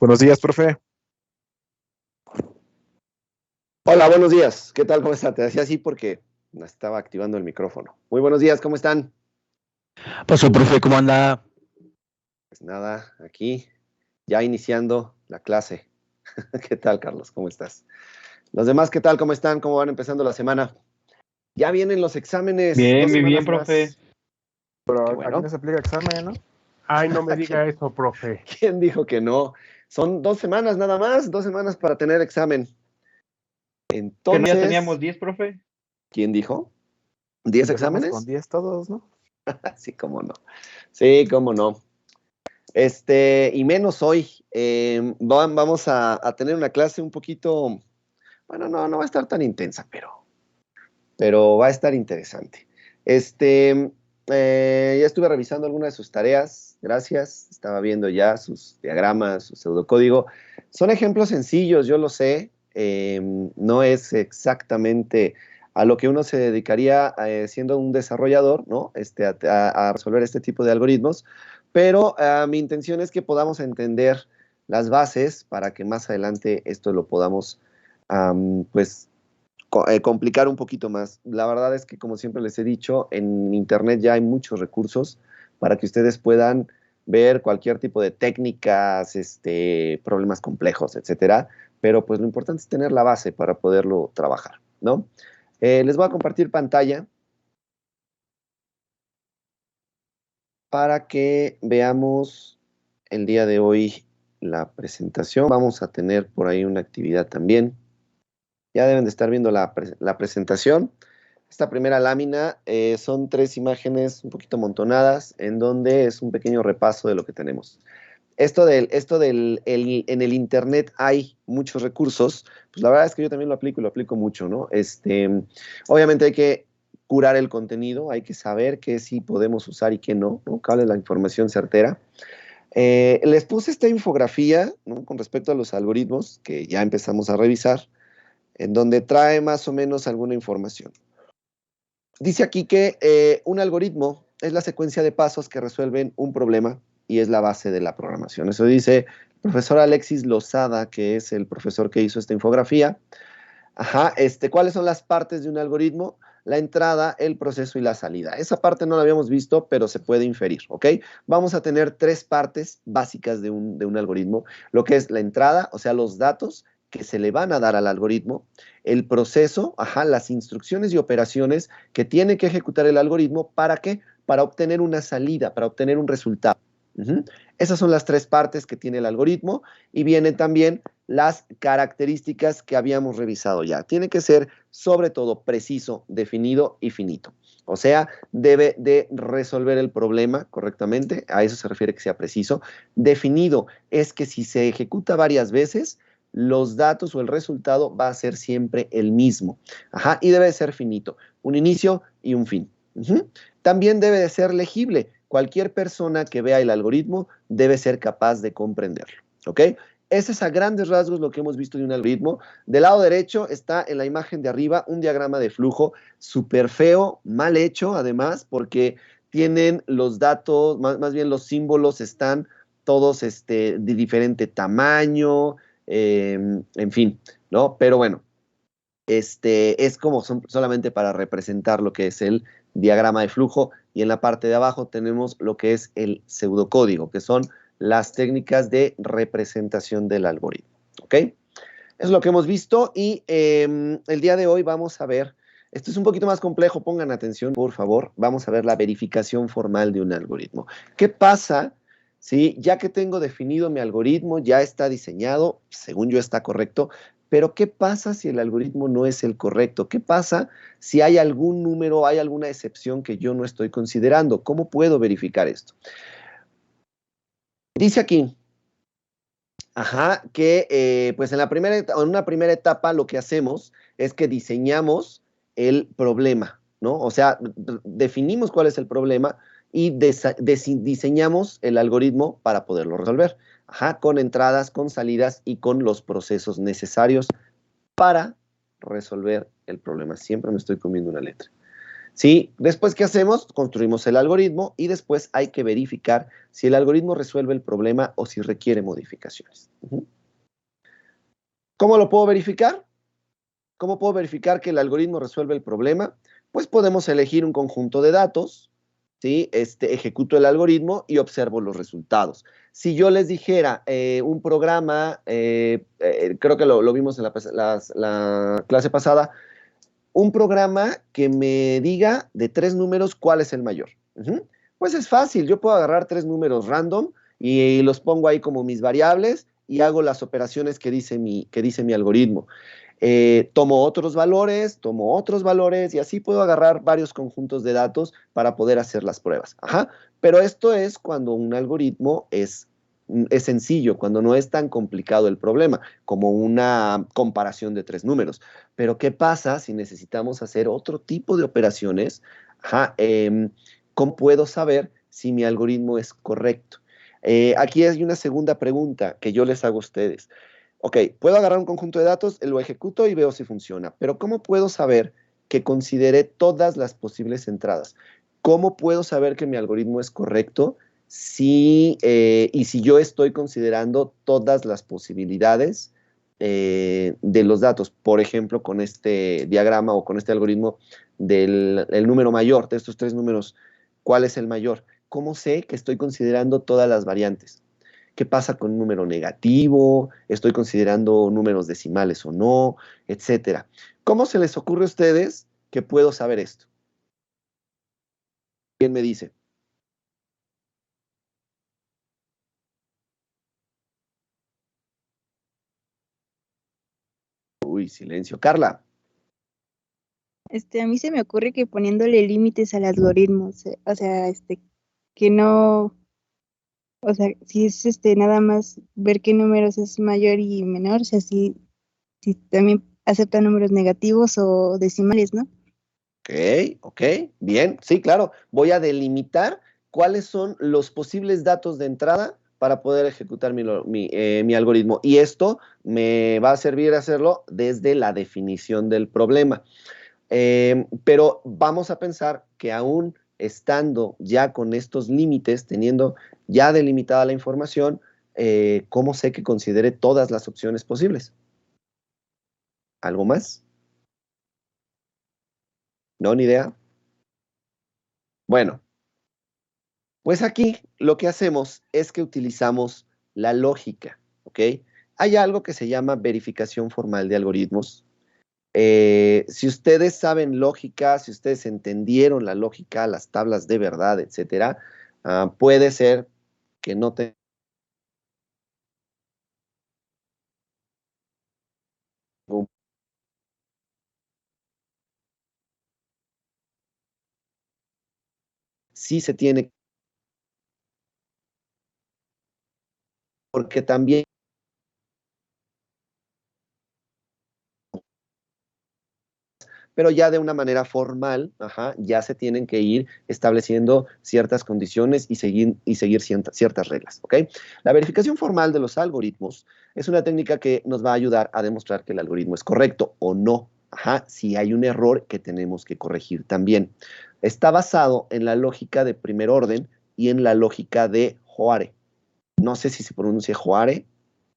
Buenos días, profe. Hola, buenos días. ¿Qué tal? ¿Cómo está? Te decía así porque me estaba activando el micrófono. Muy buenos días, ¿cómo están? Pasó, profe, ¿cómo anda? Pues nada, aquí ya iniciando la clase. ¿Qué tal, Carlos? ¿Cómo estás? Los demás, ¿qué tal? ¿Cómo están? ¿Cómo van empezando la semana? Ya vienen los exámenes. Bien, 2 muy bien, semanas profe. más. Pero Qué bueno. aquí no se aplica examen, ¿no? Ay, no me diga eso, profe. ¿Quién dijo que no? Son 2 semanas nada más, 2 semanas para tener examen. ¿Que no Entonces, ya teníamos 10, profe? ¿quién dijo? ¿10 Empezamos exámenes? con 10 todos, ¿no? Sí, cómo no. Sí, cómo no. Y menos hoy. Vamos a tener una clase un poquito, bueno, no va a estar tan intensa, pero va a estar interesante. Ya estuve revisando algunas de sus tareas, gracias. Estaba viendo ya sus diagramas, su pseudocódigo. Son ejemplos sencillos, yo lo sé. No es exactamente a lo que uno se dedicaría siendo un desarrollador, ¿no? A resolver este tipo de algoritmos, pero mi intención es que podamos entender las bases para que más adelante esto lo podamos, pues, complicar un poquito más. La verdad es que, como siempre les he dicho, en Internet ya hay muchos recursos para que ustedes puedan ver cualquier tipo de técnicas, problemas complejos, etcétera. Pero pues lo importante es tener la base para poderlo trabajar, ¿no? Les voy a compartir pantalla para que veamos el día de hoy la presentación. Vamos a tener por ahí una actividad también. Ya deben de estar viendo la presentación. Esta primera lámina son 3 imágenes un poquito amontonadas, en donde es un pequeño repaso de lo que tenemos. En el Internet hay muchos recursos, pues la verdad es que yo también lo aplico y lo aplico mucho, ¿no? Obviamente hay que curar el contenido, hay que saber qué sí podemos usar y qué no, ¿no? Cuál es la información certera. Les puse esta infografía, ¿no? Con respecto a los algoritmos, que ya empezamos a revisar, en donde trae más o menos alguna información. Dice aquí que un algoritmo es la secuencia de pasos que resuelven un problema y es la base de la programación. Eso dice el profesor Alexis Lozada, que es el profesor que hizo esta infografía. ¿Cuáles son las partes de un algoritmo? La entrada, el proceso y la salida. Esa parte no la habíamos visto, pero se puede inferir, ¿ok? Vamos a tener 3 partes básicas de un algoritmo. Lo que es la entrada, o sea, los datos que se le van a dar al algoritmo, el proceso, las instrucciones y operaciones que tiene que ejecutar el algoritmo, ¿para qué? Para obtener una salida, para obtener un resultado. Esas son las 3 partes que tiene el algoritmo y vienen también las características que habíamos revisado ya. Tiene que ser, sobre todo, preciso, definido y finito. O sea, debe de resolver el problema correctamente, a eso se refiere que sea preciso. Definido es que si se ejecuta varias veces, los datos o el resultado va a ser siempre el mismo. Y debe de ser finito, un inicio y un fin. También debe de ser legible. Cualquier persona que vea el algoritmo debe ser capaz de comprenderlo, ¿ok? Ese es a grandes rasgos lo que hemos visto de un algoritmo. Del lado derecho está en la imagen de arriba un diagrama de flujo súper feo, mal hecho además, porque tienen los datos, más bien los símbolos están todos de diferente tamaño, en fin, ¿no? Pero bueno, es como solamente para representar lo que es el diagrama de flujo, y en la parte de abajo tenemos lo que es el pseudocódigo, que son las técnicas de representación del algoritmo, ¿ok? Eso es lo que hemos visto y el día de hoy vamos a ver, esto es un poquito más complejo, pongan atención, por favor, vamos a ver la verificación formal de un algoritmo. ¿Qué pasa si ya que tengo definido mi algoritmo, ya está diseñado, según yo está correcto, pero qué pasa si el algoritmo no es el correcto? ¿Qué pasa si hay algún número, hay alguna excepción que yo no estoy considerando? ¿Cómo puedo verificar esto? Dice aquí, que pues en una primera etapa lo que hacemos es que diseñamos el problema, ¿no? O sea, definimos cuál es el problema y diseñamos el algoritmo para poderlo resolver. Con entradas, con salidas y con los procesos necesarios para resolver el problema. Siempre me estoy comiendo una letra. ¿Sí? Después, ¿qué hacemos? Construimos el algoritmo y después hay que verificar si el algoritmo resuelve el problema o si requiere modificaciones. ¿Cómo lo puedo verificar? ¿Cómo puedo verificar que el algoritmo resuelve el problema? Pues podemos elegir un conjunto de datos, ¿sí? Ejecuto el algoritmo y observo los resultados. Si yo les dijera un programa, creo que lo vimos en la clase pasada, un programa que me diga de 3 números cuál es el mayor. Pues es fácil, yo puedo agarrar 3 números random y los pongo ahí como mis variables y hago las operaciones que dice mi algoritmo. Tomo otros valores y así puedo agarrar varios conjuntos de datos para poder hacer las pruebas. Pero esto es cuando un algoritmo es sencillo, cuando no es tan complicado el problema, como una comparación de 3 números. Pero ¿qué pasa si necesitamos hacer otro tipo de operaciones? ¿Cómo puedo saber si mi algoritmo es correcto? Aquí hay una segunda pregunta que yo les hago a ustedes. Ok, puedo agarrar un conjunto de datos, lo ejecuto y veo si funciona, pero ¿cómo puedo saber que consideré todas las posibles entradas? ¿Cómo puedo saber que mi algoritmo es correcto y si yo estoy considerando todas las posibilidades de los datos? Por ejemplo, con este diagrama o con este algoritmo del número mayor, de estos 3 números, ¿cuál es el mayor? ¿Cómo sé que estoy considerando todas las variantes? ¿Qué pasa con un número negativo? ¿Estoy considerando números decimales o no? Etcétera. ¿Cómo se les ocurre a ustedes que puedo saber esto? ¿Quién me dice? Uy, silencio. Carla. A mí se me ocurre que poniéndole límites al algoritmo, o sea, que no, o sea, si es nada más ver qué números es mayor y menor, o sea, si también acepta números negativos o decimales, ¿no? Ok, bien, sí, claro. Voy a delimitar cuáles son los posibles datos de entrada para poder ejecutar mi algoritmo. Y esto me va a servir a hacerlo desde la definición del problema. Pero vamos a pensar que aún estando ya con estos límites, teniendo ya delimitada la información, ¿cómo sé que considere todas las opciones posibles? ¿Algo más? ¿No? ¿Ni idea? Bueno, pues aquí lo que hacemos es que utilizamos la lógica, ¿ok? Hay algo que se llama verificación formal de algoritmos. Si ustedes saben lógica, si ustedes entendieron la lógica, las tablas de verdad, etcétera, puede ser que no tengan. Sí se tiene, porque también, pero ya de una manera formal, ya se tienen que ir estableciendo ciertas condiciones y seguir ciertas reglas, ¿ok? La verificación formal de los algoritmos es una técnica que nos va a ayudar a demostrar que el algoritmo es correcto o no, si hay un error que tenemos que corregir también. Está basado en la lógica de primer orden y en la lógica de Hoare. No sé si se pronuncia Hoare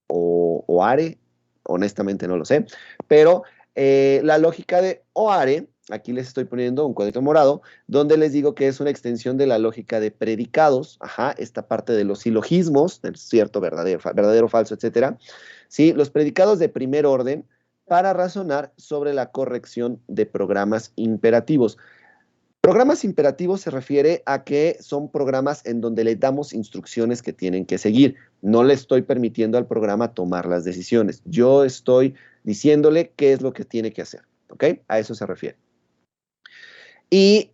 o Are, honestamente no lo sé, pero la lógica de Hoare, aquí les estoy poniendo un cuadrito morado, donde les digo que es una extensión de la lógica de predicados, esta parte de los silogismos, del cierto, verdadero, falso, etcétera, ¿sí? Los predicados de primer orden para razonar sobre la corrección de programas imperativos. Programas imperativos se refiere a que son programas en donde le damos instrucciones que tienen que seguir. No le estoy permitiendo al programa tomar las decisiones. Yo estoy diciéndole qué es lo que tiene que hacer. ¿Ok? A eso se refiere. Y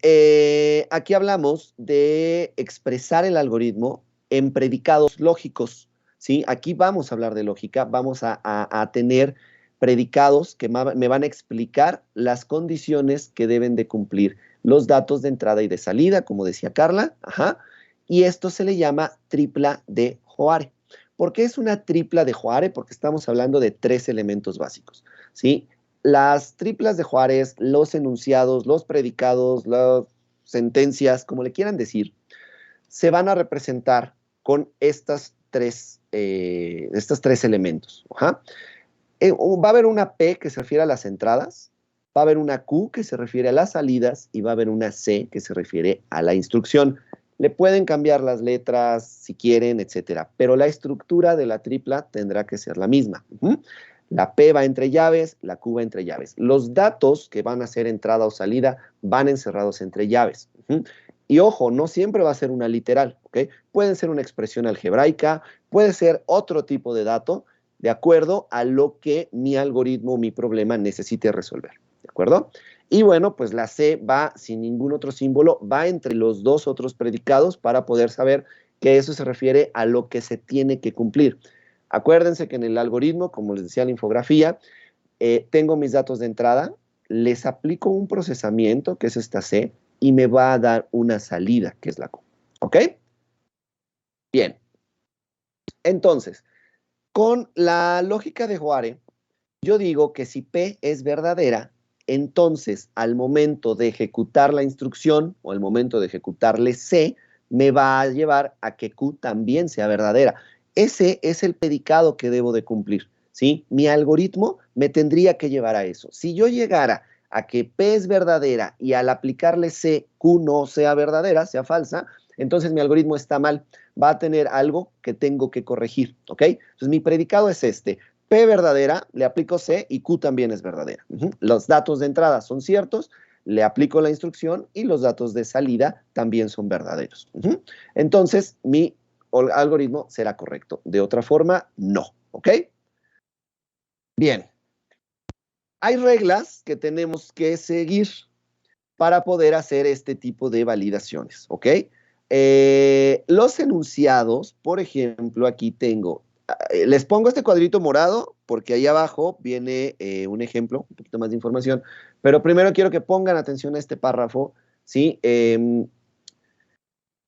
aquí hablamos de expresar el algoritmo en predicados lógicos. ¿Sí? Aquí vamos a hablar de lógica. Vamos a tener predicados que me van a explicar las condiciones que deben de cumplir los datos de entrada y de salida, como decía Carla, y esto se le llama tripla de Hoare. ¿Por qué es una tripla de Hoare? Porque estamos hablando de 3 elementos básicos, ¿sí? Las triplas de Juárez, los enunciados, los predicados, las sentencias, como le quieran decir, se van a representar con estos tres elementos. Ajá. Va a haber una P que se refiere a las entradas, va a haber una Q que se refiere a las salidas y va a haber una C que se refiere a la instrucción. Le pueden cambiar las letras si quieren, etcétera, pero la estructura de la tripla tendrá que ser la misma. La P va entre llaves, la Q va entre llaves. Los datos que van a ser entrada o salida van encerrados entre llaves. Y ojo, no siempre va a ser una literal, ¿ok? Puede ser una expresión algebraica, puede ser otro tipo de dato, de acuerdo a lo que mi algoritmo, mi problema necesite resolver, ¿de acuerdo? Y bueno, pues la C va sin ningún otro símbolo, va entre los dos otros predicados para poder saber que eso se refiere a lo que se tiene que cumplir. Acuérdense que en el algoritmo, como les decía la infografía, tengo mis datos de entrada, les aplico un procesamiento, que es esta C, y me va a dar una salida, que es la Q. ¿Ok? Bien. Entonces, con la lógica de Juárez, yo digo que si P es verdadera, entonces al momento de ejecutar la instrucción o al momento de ejecutarle C, me va a llevar a que Q también sea verdadera. Ese es el predicado que debo de cumplir, ¿sí? Mi algoritmo me tendría que llevar a eso. Si yo llegara a que P es verdadera y al aplicarle C, Q no sea verdadera, sea falsa, entonces mi algoritmo está mal. Va a tener algo que tengo que corregir, ¿ok? Entonces mi predicado es este. P verdadera, le aplico C y Q también es verdadera. Los datos de entrada son ciertos, le aplico la instrucción y los datos de salida también son verdaderos. Entonces mi algoritmo será correcto. De otra forma, no, ¿ok? Bien. Hay reglas que tenemos que seguir para poder hacer este tipo de validaciones, ¿ok? Los enunciados, por ejemplo, aquí tengo, les pongo este cuadrito morado porque ahí abajo viene un ejemplo, un poquito más de información, pero primero quiero que pongan atención a este párrafo, ¿sí?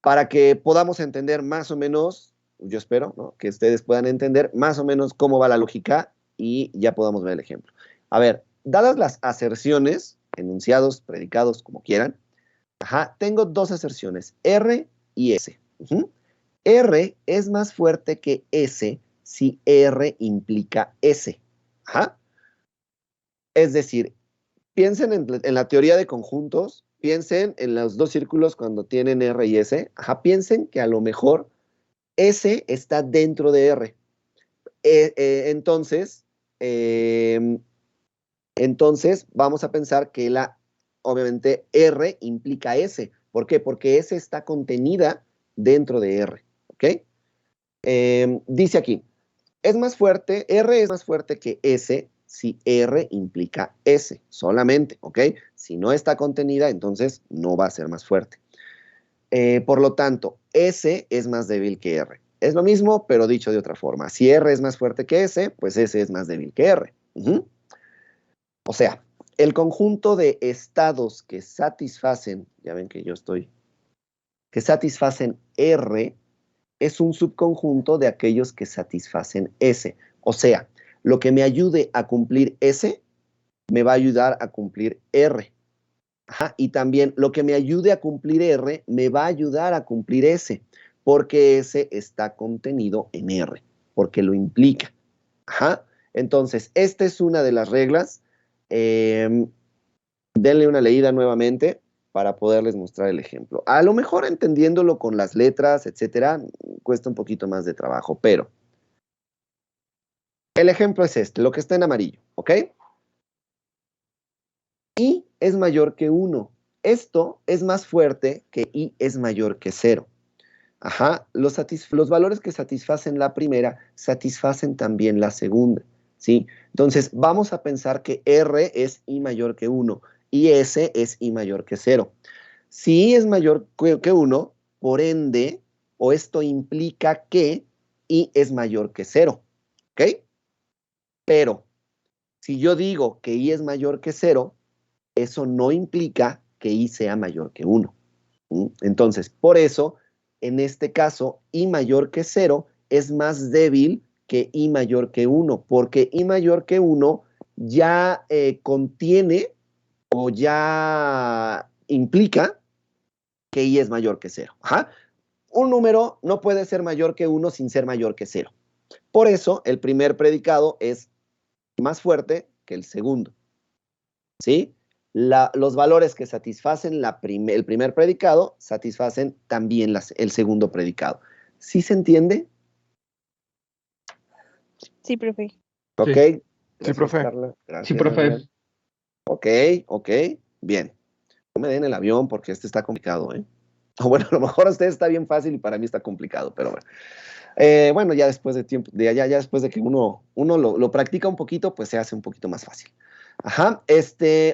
Para que podamos entender más o menos, yo espero, ¿no?, que ustedes puedan entender más o menos cómo va la lógica y ya podamos ver el ejemplo. A ver, dadas las aserciones, enunciados, predicados, como quieran, tengo dos aserciones, R y S. R es más fuerte que S si R implica S. Es decir, piensen en la teoría de conjuntos, piensen en los dos círculos cuando tienen R y S. Piensen que a lo mejor S está dentro de R. Entonces, vamos a pensar que obviamente R implica S. ¿Por qué? Porque S está contenida dentro de R. ¿Ok? Dice aquí, R es más fuerte que S si R implica S solamente, ¿ok? Si no está contenida, entonces no va a ser más fuerte. Por lo tanto, S es más débil que R. Es lo mismo, pero dicho de otra forma. Si R es más fuerte que S, pues S es más débil que R. O sea, el conjunto de estados que satisfacen, ya ven que que satisfacen R, es un subconjunto de aquellos que satisfacen S. O sea, lo que me ayude a cumplir S, me va a ayudar a cumplir R. Y también lo que me ayude a cumplir R, me va a ayudar a cumplir S, porque S está contenido en R, porque lo implica. Entonces, esta es una de las reglas. Denle una leída nuevamente para poderles mostrar el ejemplo. A lo mejor entendiéndolo con las letras, etcétera, cuesta un poquito más de trabajo, pero el ejemplo es este, lo que está en amarillo, ¿ok? I es mayor que 1. Esto es más fuerte que I es mayor que 0. Los valores que satisfacen la primera satisfacen también la segunda, ¿sí? Entonces, vamos a pensar que R es I mayor que 1 y S es I mayor que 0. Si I es mayor que 1, por ende, o esto implica que I es mayor que 0, ¿ok? Pero, si yo digo que I es mayor que 0, eso no implica que I sea mayor que 1. Entonces, por eso, en este caso, I mayor que 0 es más débil que I mayor que 1, porque I mayor que 1 ya contiene o ya implica que i es mayor que 0. Ajá. Un número no puede ser mayor que 1 sin ser mayor que 0. Por eso, el primer predicado es más fuerte que el segundo. ¿Sí? Los valores que satisfacen el primer predicado satisfacen también el segundo predicado. ¿Sí se entiende? Sí, profe. Ok. Sí. Gracias, profe. Carla. Gracias, Sí, profe. Adrián. Ok. Bien. No me den el avión porque este está complicado, ¿eh? O bueno, a lo mejor a ustedes está bien fácil y para mí está complicado, pero bueno. Bueno, ya después de tiempo, ya después de que uno lo practica un poquito, pues se hace un poquito más fácil. Ajá,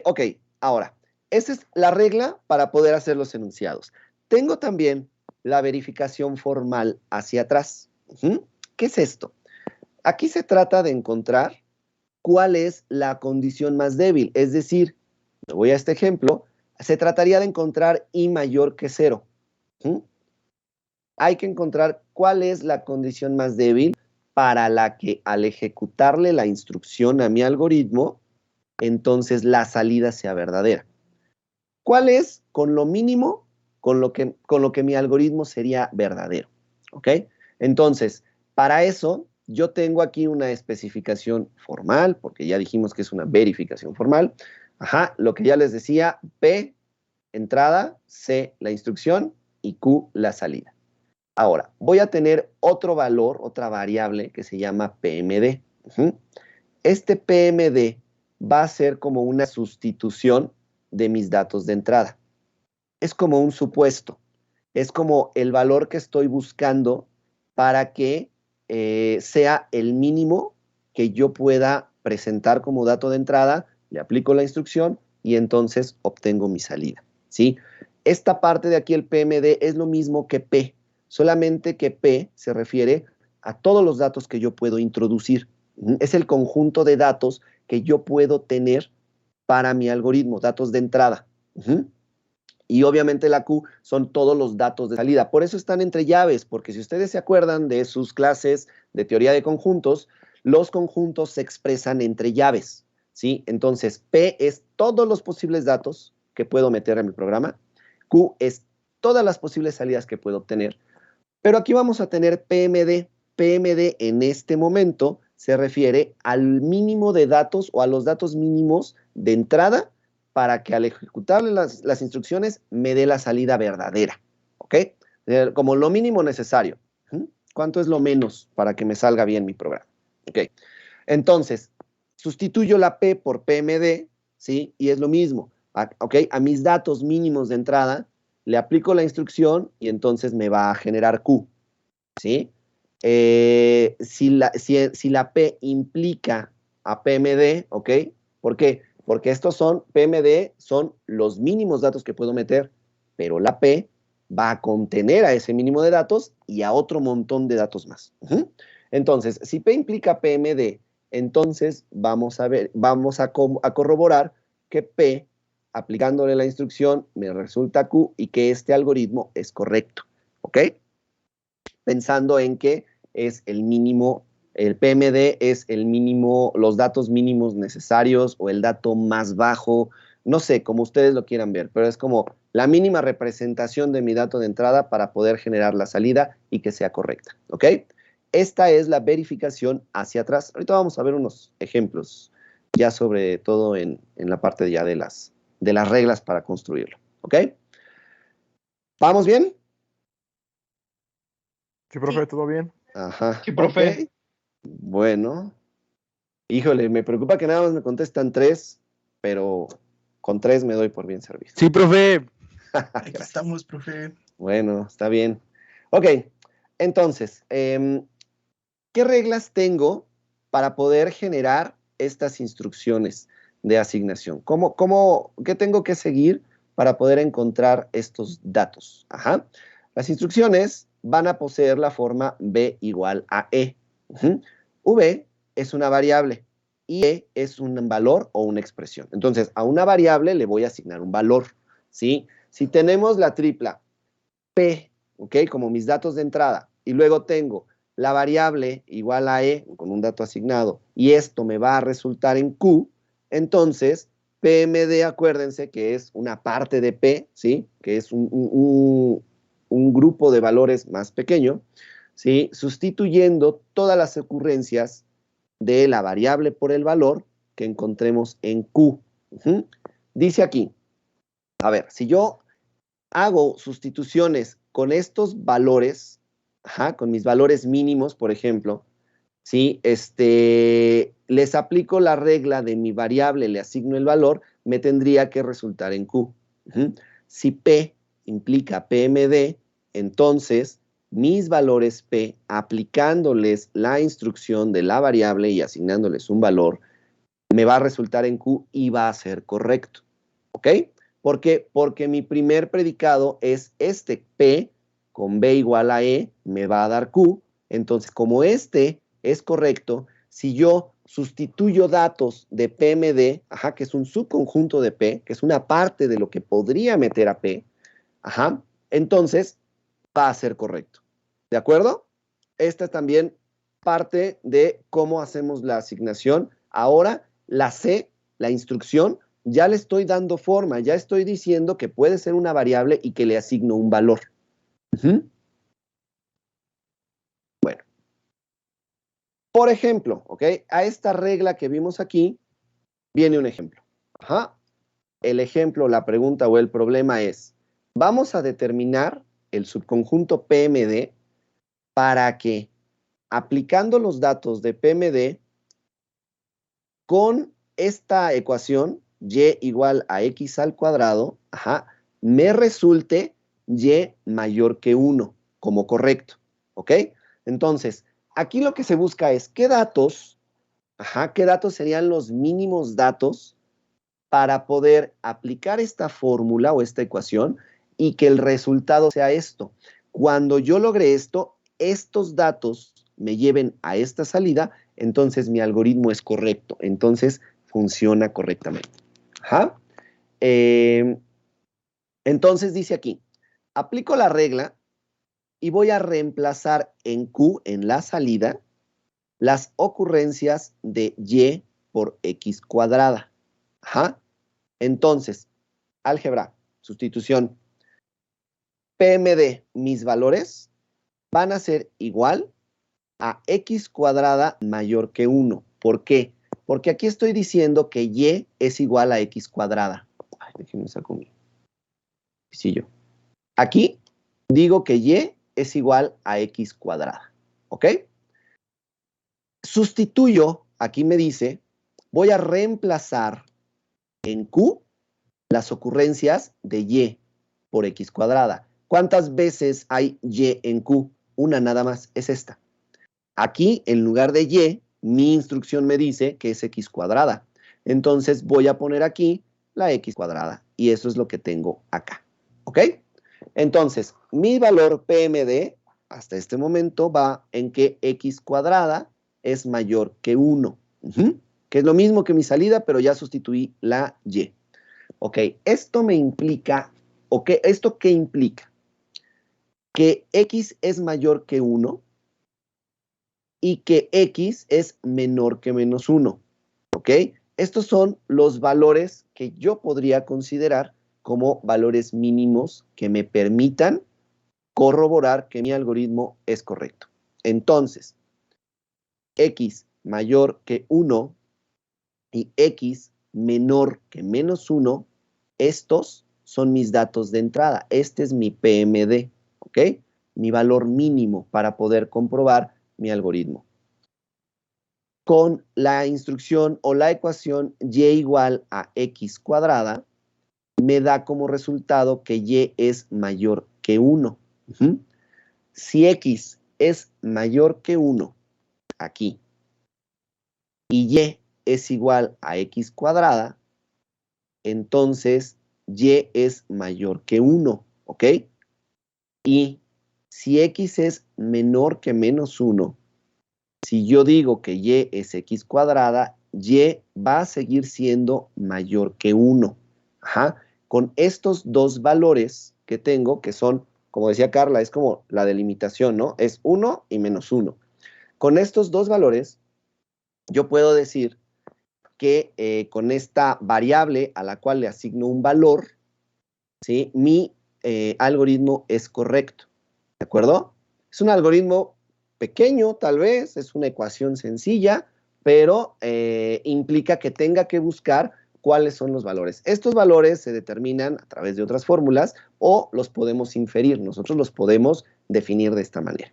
ok, ahora, esa es la regla para poder hacer los enunciados. Tengo también la verificación formal hacia atrás. ¿Qué es esto? Aquí se trata de encontrar cuál es la condición más débil, es decir, me voy a este ejemplo, se trataría de encontrar i mayor que 0. Hay que encontrar cuál es la condición más débil para la que al ejecutarle la instrucción a mi algoritmo, entonces la salida sea verdadera. ¿Cuál es con lo mínimo con lo que mi algoritmo sería verdadero? ¿Ok? Entonces, para eso yo tengo aquí una especificación formal, porque ya dijimos que es una verificación formal. Ajá, lo que ya les decía, P, entrada, C, la instrucción y Q, la salida. Ahora, voy a tener otro valor, otra variable que se llama PMD. Este PMD va a ser como una sustitución de mis datos de entrada. Es como un supuesto. Es como el valor que estoy buscando para que sea el mínimo que yo pueda presentar como dato de entrada, le aplico la instrucción y entonces obtengo mi salida, ¿sí? Esta parte de aquí, el PMD, es lo mismo que P, solamente que P se refiere a todos los datos que yo puedo introducir. Es el conjunto de datos que yo puedo tener para mi algoritmo, datos de entrada. Y obviamente la Q son todos los datos de salida. Por eso están entre llaves, porque si ustedes se acuerdan de sus clases de teoría de conjuntos, los conjuntos se expresan entre llaves, ¿sí? Entonces, P es todos los posibles datos que puedo meter en mi programa. Q es todas las posibles salidas que puedo obtener. Pero aquí vamos a tener PMD. PMD en este momento se refiere al mínimo de datos o a los datos mínimos de entrada para que al ejecutarle las instrucciones me dé la salida verdadera, ¿ok? Como lo mínimo necesario. ¿Cuánto es lo menos para que me salga bien mi programa? Ok. Entonces, sustituyo la P por PMD, ¿sí? Y es lo mismo, ¿ok? A mis datos mínimos de entrada le aplico la instrucción y entonces me va a generar Q, ¿sí? Si la P implica a PMD, ¿ok? ¿Por qué? Porque estos son, PMD son los mínimos datos que puedo meter, pero la P va a contener a ese mínimo de datos y a otro montón de datos más. Entonces, si P implica PMD, entonces vamos a corroborar que P, aplicándole la instrucción, me resulta Q y que este algoritmo es correcto, ¿ok? Pensando en que es el mínimo, el PMD es el mínimo, los datos mínimos necesarios o el dato más bajo, no sé, como ustedes lo quieran ver, pero es como la mínima representación de mi dato de entrada para poder generar la salida y que sea correcta, ¿ok? Esta es la verificación hacia atrás. Ahorita vamos a ver unos ejemplos, ya sobre todo en la parte ya de las reglas para construirlo, ¿ok? ¿Vamos bien? Sí, profe, ¿todo bien? Ajá. Sí, profe. Ok. Bueno. Híjole, me preocupa que nada más me contestan 3, pero con 3 me doy por bien servido. Sí, profe. Aquí estamos, profe. Bueno, está bien. Ok, entonces, ¿qué reglas tengo para poder generar estas instrucciones de asignación? ¿Qué tengo que seguir para poder encontrar estos datos? Ajá. Las instrucciones van a poseer la forma B igual a E. V es una variable y E es un valor o una expresión. Entonces, a una variable le voy a asignar un valor, ¿sí? Si tenemos la tripla P, ¿ok? Como mis datos de entrada, y luego tengo la variable igual a E, con un dato asignado, y y esto me va a resultar en Q, entonces PMD, acuérdense que es una parte de P, ¿sí? Que es un grupo de valores más pequeño, ¿sí? Sustituyendo todas las ocurrencias de la variable por el valor que encontremos en Q. Dice aquí, a ver, si yo hago sustituciones con estos valores, con mis valores mínimos, por ejemplo, ¿sí? Les aplico la regla de mi variable, le asigno el valor, me tendría que resultar en Q. Si P implica PMD, entonces mis valores P, aplicándoles la instrucción de la variable y asignándoles un valor, me va a resultar en Q y va a ser correcto. ¿Ok? ¿Por qué? Porque mi primer predicado es este P con B igual a E, me va a dar Q. Entonces, como este es correcto, si yo sustituyo datos de PMD, que es un subconjunto de P, que es una parte de lo que podría meter a P, entonces va a ser correcto. ¿De acuerdo? Esta es también parte de cómo hacemos la asignación. Ahora, la C, la instrucción, ya le estoy dando forma, ya estoy diciendo que puede ser una variable y que le asigno un valor. Bueno. Por ejemplo, ¿ok? A esta regla que vimos aquí, viene un ejemplo. El ejemplo, la pregunta o el problema es, vamos a determinar el subconjunto PMD para que, aplicando los datos de PMD, con esta ecuación, y igual a x al cuadrado, me resulte y mayor que 1 como correcto, ¿ok? Entonces, aquí lo que se busca es qué datos serían los mínimos datos para poder aplicar esta fórmula o esta ecuación y que el resultado sea esto. Cuando yo logre esto, estos datos me lleven a esta salida, entonces mi algoritmo es correcto, entonces funciona correctamente. Entonces dice aquí, aplico la regla y voy a reemplazar en Q, en la salida, las ocurrencias de y por x cuadrada. Entonces, álgebra, sustitución, PMD, mis valores van a ser igual a x cuadrada mayor que 1. ¿Por qué? Porque aquí estoy diciendo que y es igual a x cuadrada. Ay, déjenme sacar un pisillo. Aquí digo que y es igual a x cuadrada. ¿Ok? Sustituyo, aquí me dice, voy a reemplazar en Q las ocurrencias de y por x cuadrada. ¿Cuántas veces hay y en Q? Una nada más, es esta. Aquí, en lugar de y, mi instrucción me dice que es x cuadrada. Entonces voy a poner aquí la x cuadrada. Y eso es lo que tengo acá. ¿Ok? Entonces, mi valor PMD hasta este momento va en que x cuadrada es mayor que 1. Que es lo mismo que mi salida, pero ya sustituí la y. Ok, esto me implica, ¿esto qué implica? Que x es mayor que 1 y que x es menor que menos 1. ¿Ok? Estos son los valores que yo podría considerar como valores mínimos que me permitan corroborar que mi algoritmo es correcto. Entonces, x mayor que 1 y x menor que menos 1, estos son mis datos de entrada. Este es mi PMD, ¿ok? Mi valor mínimo para poder comprobar mi algoritmo. Con la instrucción o la ecuación y igual a x cuadrada, me da como resultado que y es mayor que 1. Si x es mayor que 1, aquí, y y es igual a x cuadrada, entonces y es mayor que 1, ¿ok? Y si x es menor que menos 1, si yo digo que y es x cuadrada, y va a seguir siendo mayor que 1. Con estos dos valores que tengo, que son, como decía Carla, es como la delimitación, ¿no? Es 1 y menos 1. Con estos dos valores, yo puedo decir que con esta variable a la cual le asigno un valor, ¿sí? Mi algoritmo es correcto, ¿de acuerdo? Es un algoritmo pequeño, tal vez, es una ecuación sencilla, pero implica que tenga que buscar cuáles son los valores. Estos valores se determinan a través de otras fórmulas o los podemos inferir. Nosotros los podemos definir de esta manera.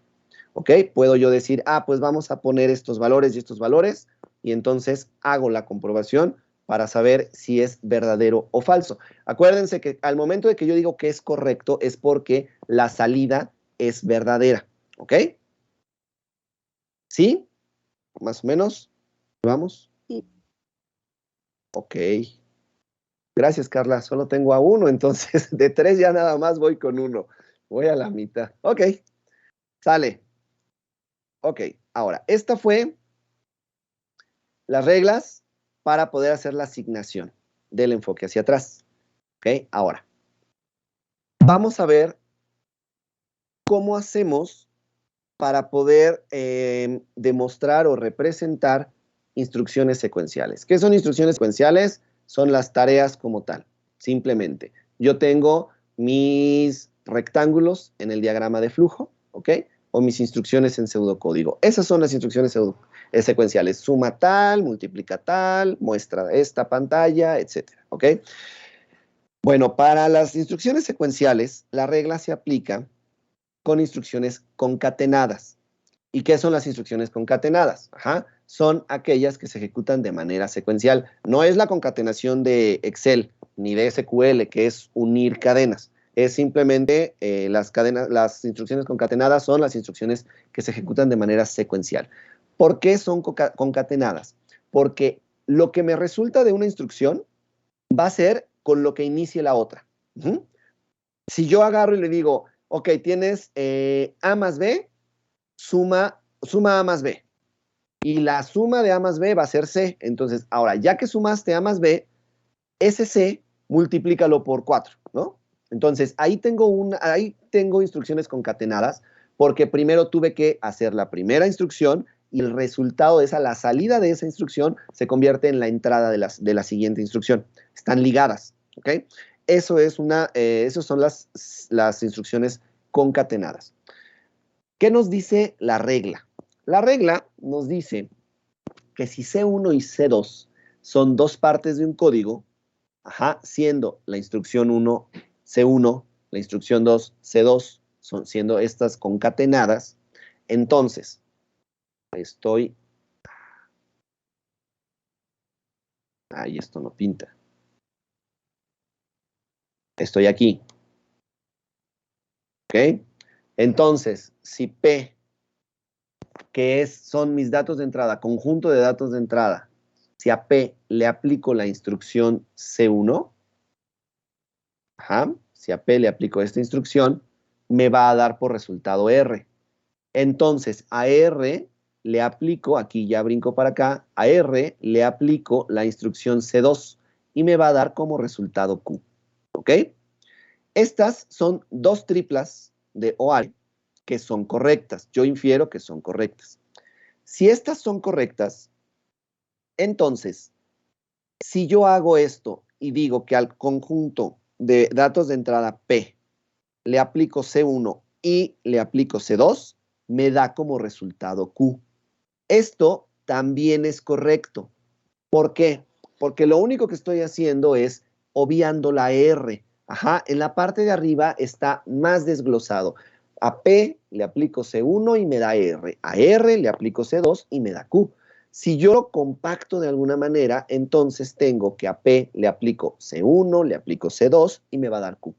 ¿Ok? Puedo yo decir, pues vamos a poner estos valores y estos valores, y entonces hago la comprobación para saber si es verdadero o falso. Acuérdense que al momento de que yo digo que es correcto es porque la salida es verdadera. ¿Ok? ¿Sí? Más o menos. ¿Vamos? Sí. Ok. Gracias, Carla. Solo tengo a 1, entonces de 3 ya nada más voy con 1. Voy a la mitad. Ok. Sale. Ok. Ahora, esta fue las reglas para poder hacer la asignación del enfoque hacia atrás. Ok. Ahora, vamos a ver cómo hacemos para poder demostrar o representar instrucciones secuenciales. ¿Qué son instrucciones secuenciales? Son las tareas como tal, simplemente. Yo tengo mis rectángulos en el diagrama de flujo, ¿ok? O mis instrucciones en pseudocódigo. Esas son las instrucciones secuenciales. Suma tal, multiplica tal, muestra esta pantalla, etcétera, ¿ok? Bueno, para las instrucciones secuenciales, la regla se aplica con instrucciones concatenadas. ¿Y qué son las instrucciones concatenadas? Son aquellas que se ejecutan de manera secuencial. No es la concatenación de Excel ni de SQL, que es unir cadenas. Es simplemente las instrucciones concatenadas son las instrucciones que se ejecutan de manera secuencial. ¿Por qué son concatenadas? Porque lo que me resulta de una instrucción va a ser con lo que inicie la otra. Si yo agarro y le digo, ok, tienes A más B, suma A más B. Y la suma de A más B va a ser C. Entonces, ahora, ya que sumaste A más B, ese C, multiplícalo por 4, ¿no? Entonces, ahí tengo instrucciones concatenadas, porque primero tuve que hacer la primera instrucción y el resultado de esa, la salida de esa instrucción, se convierte en la entrada de la siguiente instrucción. Están ligadas, ¿ok? Esas son las instrucciones concatenadas. ¿Qué nos dice la regla? La regla nos dice que si C1 y C2 son dos partes de un código, siendo la instrucción 1 C1, la instrucción 2 C2, siendo estas concatenadas, entonces esto no pinta. Estoy aquí. ¿Ok? Entonces, si P, que son mis datos de entrada, conjunto de datos de entrada, si a P le aplico la instrucción C1, si a P le aplico esta instrucción, me va a dar por resultado R. Entonces, a R le aplico, aquí ya brinco para acá, a R le aplico la instrucción C2 y me va a dar como resultado Q. ¿Ok? Estas son dos triplas de OR que son correctas. Yo infiero que son correctas. Si estas son correctas, entonces, si yo hago esto y digo que al conjunto de datos de entrada P le aplico C1 y le aplico C2, me da como resultado Q. Esto también es correcto. ¿Por qué? Porque lo único que estoy haciendo es obviando la R. En la parte de arriba está más desglosado. A P le aplico C1 y me da R. A R le aplico C2 y me da Q. Si yo lo compacto de alguna manera, entonces tengo que a P le aplico C1, le aplico C2 y me va a dar Q.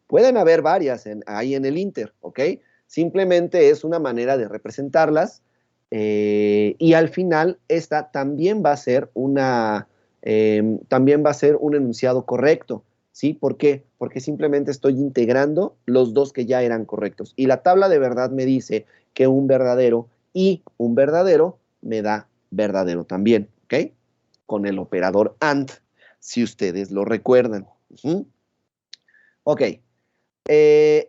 Pueden haber varias ahí en el Inter, ¿ok? Simplemente es una manera de representarlas y al final esta también va a ser un enunciado correcto, ¿sí? ¿Por qué? Porque simplemente estoy integrando los dos que ya eran correctos. Y la tabla de verdad me dice que un verdadero y un verdadero me da verdadero también, ¿ok? Con el operador AND, si ustedes lo recuerdan. Ok.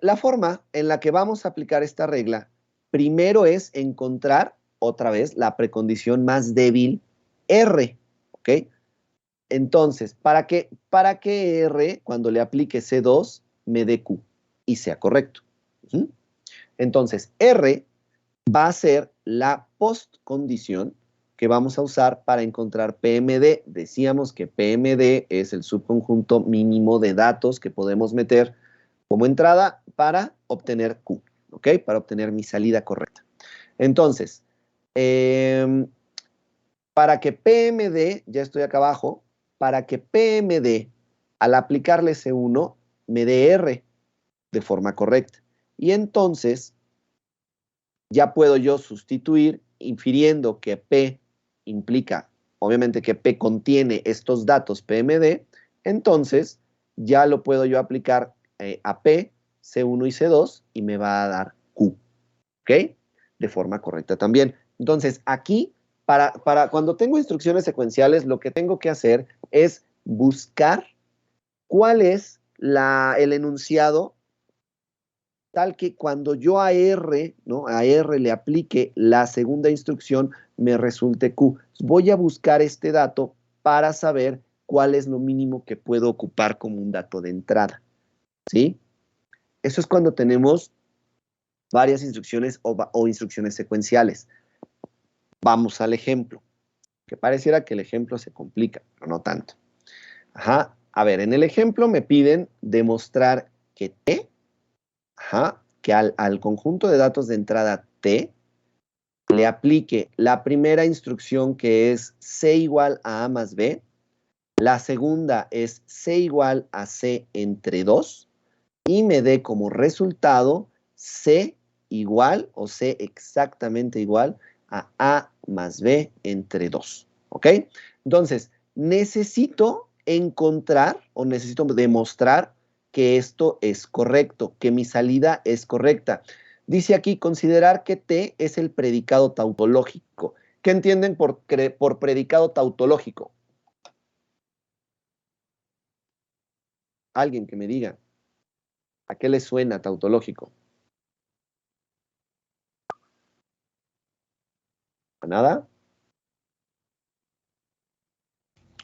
La forma en la que vamos a aplicar esta regla, primero es encontrar, otra vez, la precondición más débil R, ¿ok? Entonces, para que R, cuando le aplique C2, me dé Q y sea correcto. Entonces, R va a ser la postcondición que vamos a usar para encontrar PMD. Decíamos que PMD es el subconjunto mínimo de datos que podemos meter como entrada para obtener Q, ¿ok? Para obtener mi salida correcta. Entonces, para que PMD, ya estoy acá abajo, para que PMD, al aplicarle C1, me dé R de forma correcta. Y entonces, ya puedo yo sustituir, infiriendo que P implica, obviamente que P contiene estos datos PMD, entonces ya lo puedo yo aplicar a P, C1 y C2 y me va a dar Q, ¿ok? De forma correcta también. Entonces, aquí, para cuando tengo instrucciones secuenciales, lo que tengo que hacer es buscar cuál es el enunciado tal que cuando yo a R, ¿no? A R le aplique la segunda instrucción, me resulte Q. Voy a buscar este dato para saber cuál es lo mínimo que puedo ocupar como un dato de entrada, ¿sí? Eso es cuando tenemos varias instrucciones o instrucciones secuenciales. Vamos al ejemplo, que pareciera que el ejemplo se complica, pero no tanto. Ajá, a ver, en el ejemplo me piden demostrar que T, que al conjunto de datos de entrada T le aplique la primera instrucción que es C igual a A más B, la segunda es C igual a C entre 2 y me dé como resultado C igual o C exactamente igual a A más B entre 2, ¿ok? Entonces, necesito encontrar o necesito demostrar que esto es correcto, que mi salida es correcta. Dice aquí, considerar que T es el predicado tautológico. ¿Qué entienden por predicado tautológico? Alguien que me diga. ¿A qué le suena tautológico? ¿A nada?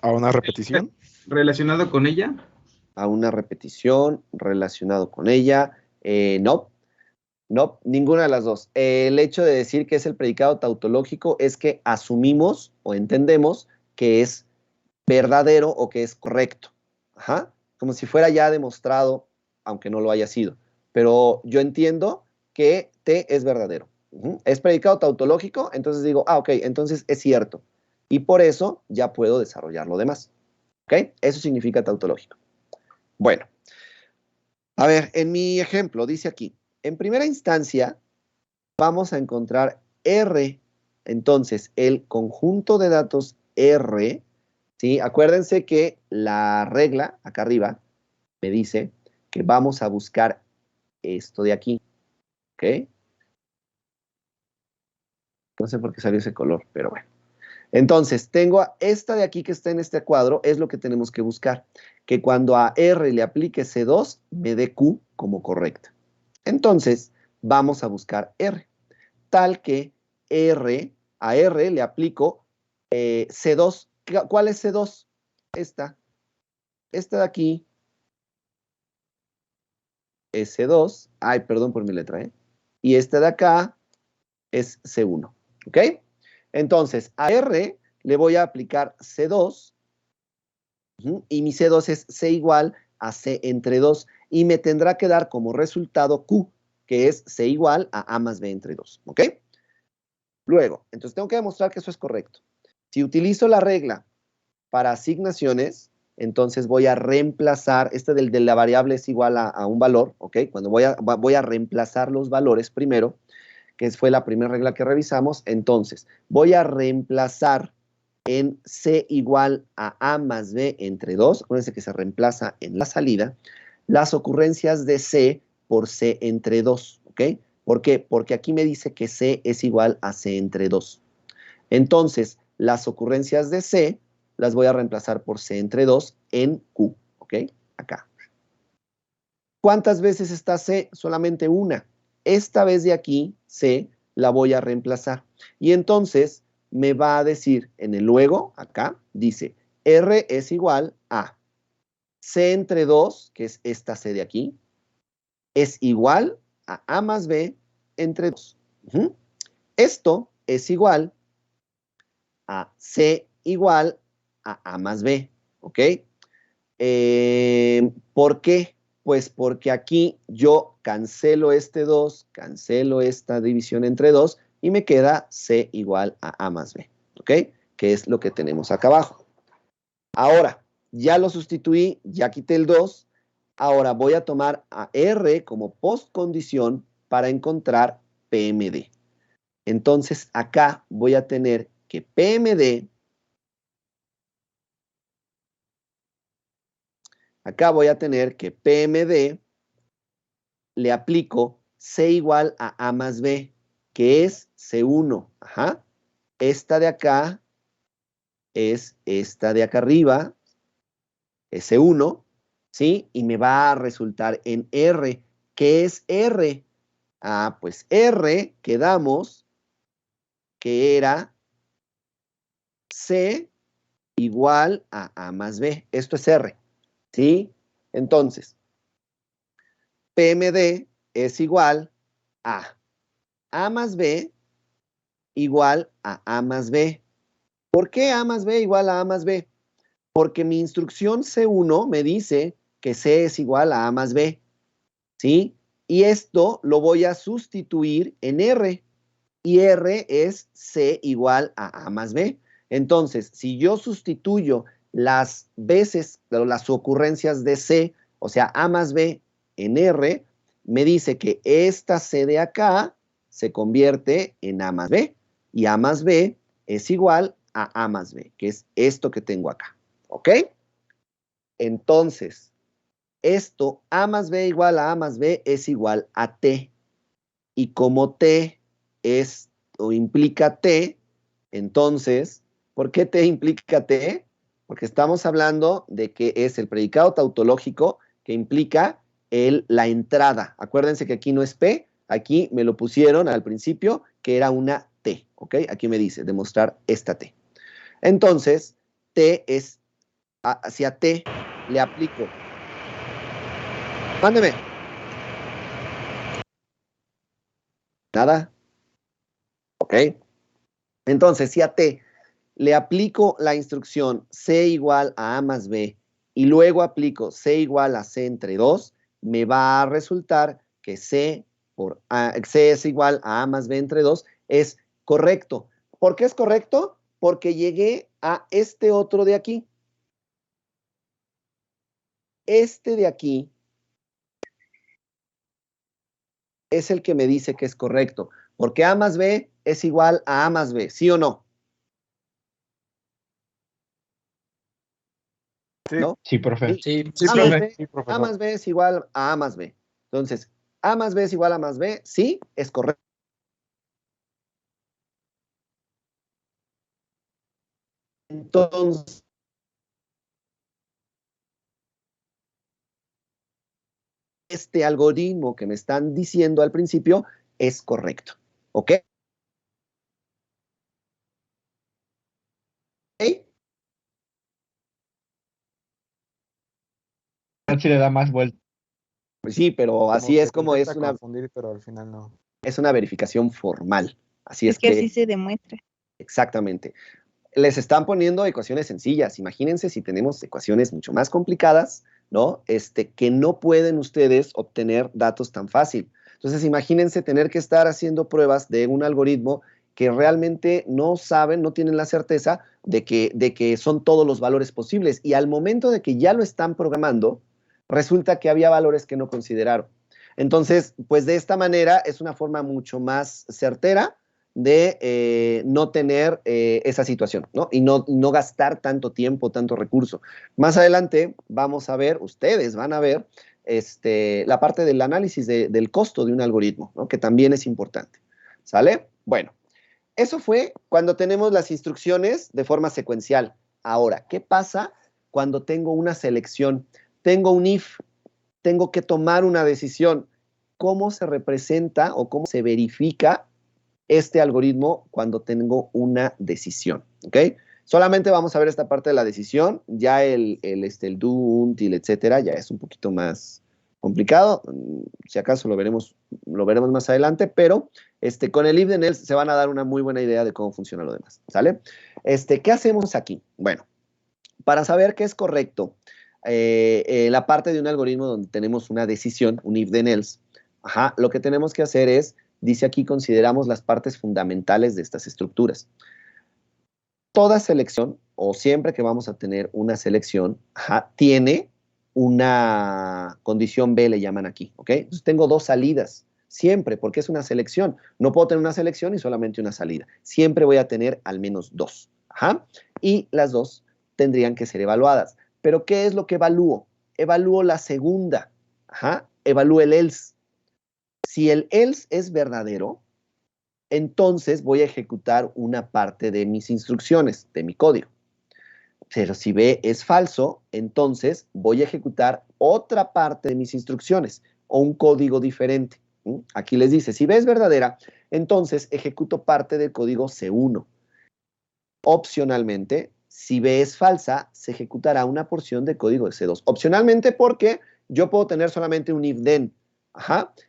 ¿A una repetición? ¿Relacionado con ella? ¿A una repetición relacionado con ella? No. No, ninguna de las dos. El hecho de decir que es el predicado tautológico es que asumimos o entendemos que es verdadero o que es correcto. Ajá. Como si fuera ya demostrado, aunque no lo haya sido. Pero yo entiendo que T es verdadero. Es predicado tautológico, entonces digo, ok, entonces es cierto. Y por eso ya puedo desarrollar lo demás. ¿Ok? Eso significa tautológico. Bueno. A ver, en mi ejemplo dice aquí, en primera instancia vamos a encontrar R. Entonces, el conjunto de datos R, ¿sí? Acuérdense que la regla, acá arriba, me dice que vamos a buscar esto de aquí, ¿ok? No sé por qué salió ese color, pero bueno. Entonces, tengo esta de aquí que está en este cuadro, es lo que tenemos que buscar. Que cuando a R le aplique C2, me dé Q como correcta. Entonces, vamos a buscar R. Tal que a R le aplico C2. ¿Cuál es C2? Esta. Esta de aquí es C2. Ay, perdón por mi letra, ¿eh? Y esta de acá es C1. ¿Ok? Entonces, a R le voy a aplicar C2 y mi C2 es C igual a C entre 2 y me tendrá que dar como resultado Q, que es C igual a A más B entre 2. ¿Ok? Luego, entonces tengo que demostrar que eso es correcto. Si utilizo la regla para asignaciones, entonces voy a reemplazar, de la variable es igual a un valor, ¿ok? Cuando voy a reemplazar los valores primero, que fue la primera regla que revisamos, entonces voy a reemplazar en C igual a A más B entre 2, acuérdense que se reemplaza en la salida, las ocurrencias de C por C entre 2, ¿ok? ¿Por qué? Porque aquí me dice que C es igual a C entre 2. Entonces, las ocurrencias de C las voy a reemplazar por C entre 2 en Q, ¿ok? Acá. ¿Cuántas veces está C? Solamente una. Esta vez de aquí, C, la voy a reemplazar. Y entonces, me va a decir en el luego, acá, dice, R es igual a C entre 2, que es esta C de aquí, es igual a A más B entre 2. Esto es igual a C igual a A más B, ¿ok? ¿Por qué? Pues porque aquí yo cancelo este 2, cancelo esta división entre 2 y me queda C igual a A más B, ¿ok? Que es lo que tenemos acá abajo. Ahora, ya lo sustituí, ya quité el 2. Ahora voy a tomar a R como postcondición para encontrar PMD. Entonces, acá voy a tener que PMD, le aplico C igual a A más B, que es C1. Ajá. Esta de acá es esta de acá arriba, es C1, ¿sí? Y me va a resultar en R. ¿Qué es R? Ah, pues R, quedamos que era C igual a A más B. Esto es R, ¿sí? Entonces, PMD es igual a A más B igual a A más B. ¿Por qué A más B igual a A más B? Porque mi instrucción C1 me dice que C es igual a A más B, ¿sí? Y esto lo voy a sustituir en R. Y R es C igual a A más B. Entonces, si yo sustituyo las veces, las ocurrencias de C, o sea, A más B en R, me dice que esta C de acá se convierte en A más B. Y A más B es igual a A más B, que es esto que tengo acá. ¿Ok? Entonces, esto, A más B igual a A más B, es igual a T. Y como T es o implica T, entonces, ¿por qué T implica T? Porque estamos hablando de que es el predicado tautológico que implica la entrada. Acuérdense que aquí no es P, aquí me lo pusieron al principio que era una T, ¿ok? Aquí me dice demostrar esta T. Entonces, T es, hacia T le aplico. Mándeme. Nada. ¿Ok? Entonces, si a T le aplico la instrucción C igual a A más B y luego aplico C igual a C entre 2, me va a resultar que C es igual a A más B entre 2 es correcto. ¿Por qué es correcto? Porque llegué a este otro de aquí. Este de aquí es el que me dice que es correcto. Porque A más B es igual a A más B, ¿sí o no? Sí, ¿No? Sí, profe. Sí, Sí, A, profe. más B, sí, A profesor. más B es igual a A más B. Entonces, A más B es igual a más B, sí, es correcto. Entonces, este algoritmo que me están diciendo al principio es correcto. ¿Ok? Si le da más vuelta. Pues sí, pero así es como es una, confundir, pero al final no. es una verificación formal. Así Es es que que, así se demuestra. exactamente. Les están poniendo ecuaciones sencillas. Imagínense si tenemos ecuaciones mucho más complicadas, ¿no? Que no pueden ustedes obtener datos tan fácil. Entonces, imagínense tener que estar haciendo pruebas de un algoritmo que realmente no saben, no tienen la certeza de que son todos los valores posibles. Y al momento de que ya lo están programando, resulta que había valores que no consideraron. Entonces, pues de esta manera es una forma mucho más certera de no tener esa situación, ¿no? Y no gastar tanto tiempo, tanto recurso. Más adelante vamos a ver, ustedes van a ver la parte del análisis del costo de un algoritmo, ¿no? Que también es importante. ¿Sale? Bueno, eso fue cuando tenemos las instrucciones de forma secuencial. Ahora, ¿qué pasa cuando tengo una selección? Tengo un if, tengo que tomar una decisión. ¿Cómo se representa o cómo se verifica este algoritmo cuando tengo una decisión, ¿ok? Solamente vamos a ver esta parte de la decisión, ya el do, until, etcétera, ya es un poquito más complicado, si acaso lo veremos más adelante, pero con el if then else se van a dar una muy buena idea de cómo funciona lo demás, ¿sale? ¿Qué hacemos aquí? Bueno, para saber qué es correcto, la parte de un algoritmo donde tenemos una decisión, un if then else, lo que tenemos que hacer es, dice aquí, consideramos las partes fundamentales de estas estructuras. Toda selección, o siempre que vamos a tener una selección, tiene una condición B, le llaman aquí, ¿ok? Entonces tengo dos salidas, siempre, porque es una selección. No puedo tener una selección y solamente una salida. Siempre voy a tener al menos dos, y las dos tendrían que ser evaluadas. ¿Pero qué es lo que evalúo? Evalúo la segunda, evalúo el else. Si el else es verdadero, entonces voy a ejecutar una parte de mis instrucciones, de mi código. Pero si B es falso, entonces voy a ejecutar otra parte de mis instrucciones o un código diferente. Aquí les dice, si B es verdadera, entonces ejecuto parte del código C1. Opcionalmente, si B es falsa, se ejecutará una porción de código de C2. Opcionalmente porque yo puedo tener solamente un if then.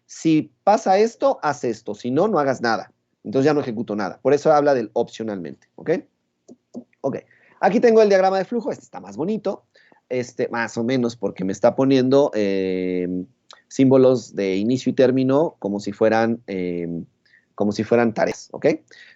Si pasa esto, haz esto. Si no, no hagas nada. Entonces ya no ejecuto nada. Por eso habla del opcionalmente, ¿ok? Ok. Aquí tengo el diagrama de flujo. Este está más bonito. Más o menos porque me está poniendo símbolos de inicio y término como si fueran tareas, ¿ok?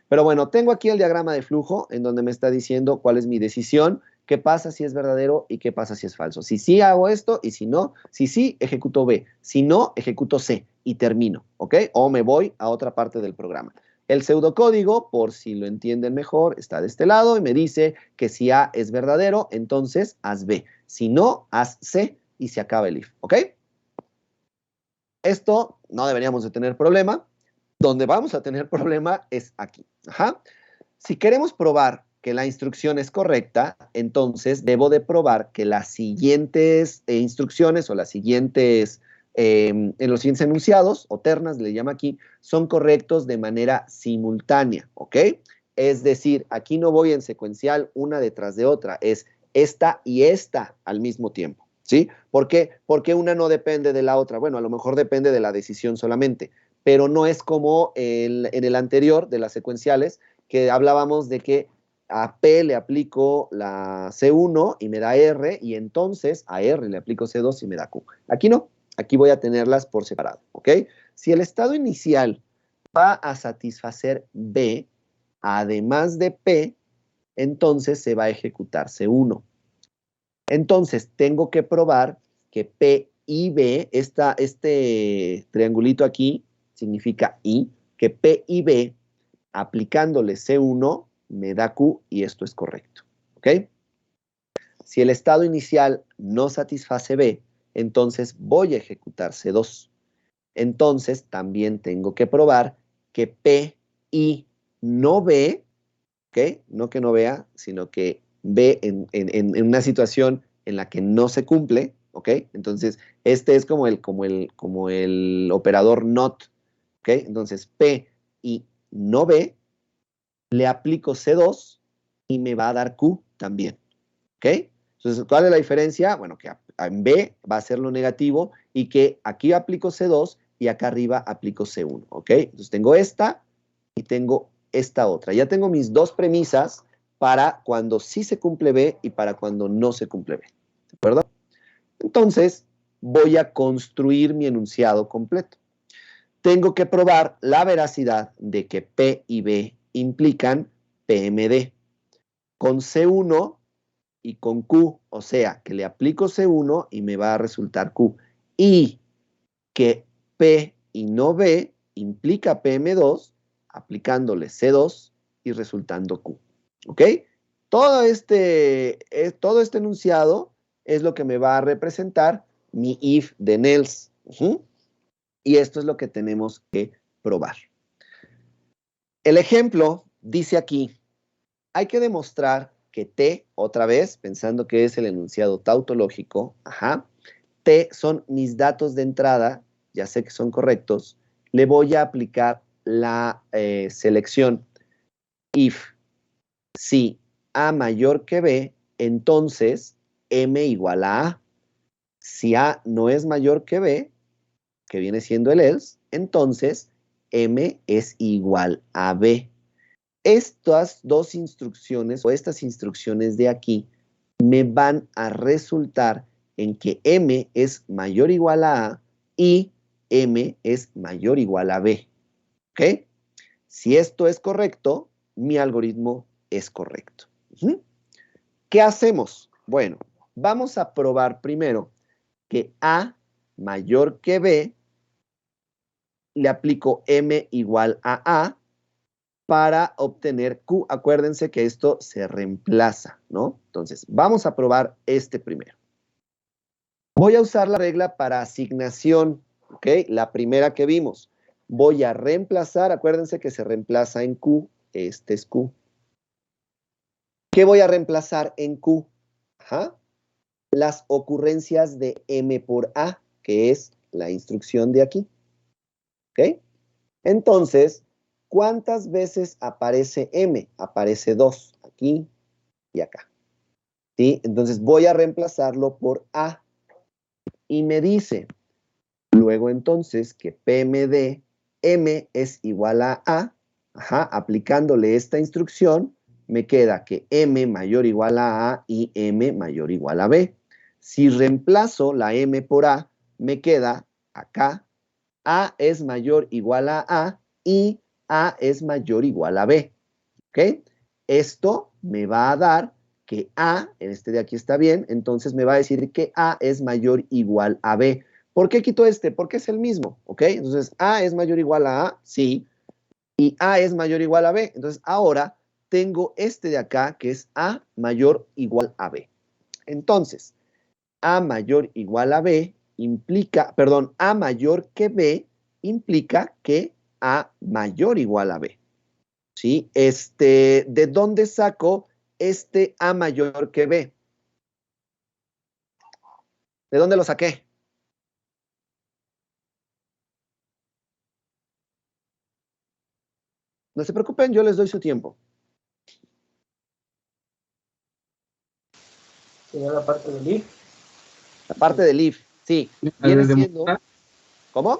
Pero bueno, tengo aquí el diagrama de flujo en donde me está diciendo cuál es mi decisión, qué pasa si es verdadero y qué pasa si es falso. Si sí hago esto y si no, si sí, ejecuto B. Si no, ejecuto C y termino, ¿ok? O me voy a otra parte del programa. El pseudocódigo, por si lo entienden mejor, está de este lado y me dice que si A es verdadero, entonces haz B. Si no, haz C y se acaba el if, ¿ok? Esto no deberíamos de tener problema. Donde vamos a tener problema es aquí. Si queremos probar que la instrucción es correcta, entonces debo de probar que las siguientes instrucciones o las siguientes, en los siguientes enunciados, o ternas, le llama aquí, son correctos de manera simultánea, ¿ok? Es decir, aquí no voy en secuencial una detrás de otra, es esta y esta al mismo tiempo, ¿sí? ¿Por qué? Porque una no depende de la otra. Bueno, a lo mejor depende de la decisión solamente, pero no es como en el anterior de las secuenciales, que hablábamos de que a P le aplico la C1 y me da R, y entonces a R le aplico C2 y me da Q. Aquí no, aquí voy a tenerlas por separado, ¿ok? Si el estado inicial va a satisfacer B, además de P, entonces se va a ejecutar C1. Entonces tengo que probar que P y B, este triangulito aquí, significa I, que P y B, aplicándole C1, me da Q y esto es correcto, ¿ok? Si el estado inicial no satisface B, entonces voy a ejecutar C2. Entonces también tengo que probar que P y no B, ¿ok? No que no vea, sino que B en una situación en la que no se cumple, ¿ok? Entonces, este es como el operador not, ¿ok? Entonces, P y no B, le aplico C2 y me va a dar Q también, ¿ok? Entonces, ¿cuál es la diferencia? Bueno, que en B va a ser lo negativo y que aquí aplico C2 y acá arriba aplico C1, ¿ok? Entonces, tengo esta y tengo esta otra. Ya tengo mis dos premisas para cuando sí se cumple B y para cuando no se cumple B, ¿de acuerdo? Entonces, voy a construir mi enunciado completo. Tengo que probar la veracidad de que P y B implican PMD. Con C1 y con Q, o sea, que le aplico C1 y me va a resultar Q. Y que P y no B implica PM2, aplicándole C2 y resultando Q. ¿Ok? Todo este enunciado es lo que me va a representar mi if then else. Y esto es lo que tenemos que probar. El ejemplo dice aquí, hay que demostrar que T, otra vez, pensando que es el enunciado tautológico, T son mis datos de entrada, ya sé que son correctos, le voy a aplicar la selección if si A mayor que B, entonces M igual a A. Si A no es mayor que B, que viene siendo el else, entonces M es igual a B. Estas dos instrucciones o estas instrucciones de aquí me van a resultar en que M es mayor o igual a A y M es mayor o igual a B. ¿Ok? Si esto es correcto, mi algoritmo es correcto. ¿Qué hacemos? Bueno, vamos a probar primero que A mayor que B, le aplico M igual a A para obtener Q. Acuérdense que esto se reemplaza, ¿no? Entonces, vamos a probar este primero. Voy a usar la regla para asignación, ¿ok? La primera que vimos. Voy a reemplazar, acuérdense que se reemplaza en Q, este es Q. ¿Qué voy a reemplazar en Q? Ajá. Las ocurrencias de M por A, que es la instrucción de aquí. ¿Ok? Entonces, ¿cuántas veces aparece M? Aparece 2, aquí y acá. ¿Sí? Entonces voy a reemplazarlo por A. Y me dice, luego entonces, que PM de M es igual a A. Ajá, aplicándole esta instrucción, me queda que M mayor o igual a A y M mayor o igual a B. Si reemplazo la M por A, me queda acá, A es mayor o igual a A y A es mayor o igual a B. ¿Ok? Esto me va a dar que A, este de aquí está bien, entonces me va a decir que A es mayor o igual a B. ¿Por qué quito este? Porque es el mismo, ¿ok? Entonces, A es mayor o igual a A, sí, y A es mayor o igual a B. Entonces, ahora tengo este de acá, que es A mayor o igual a B. Entonces, A mayor o igual a B implica, perdón, A mayor que B implica que A mayor o igual a B. ¿Sí? ¿De dónde saco este A mayor que B? ¿De dónde lo saqué? No se preocupen, yo les doy su tiempo. ¿Sería la parte del if? La parte del if, sí. Viene siendo... ¿Cómo?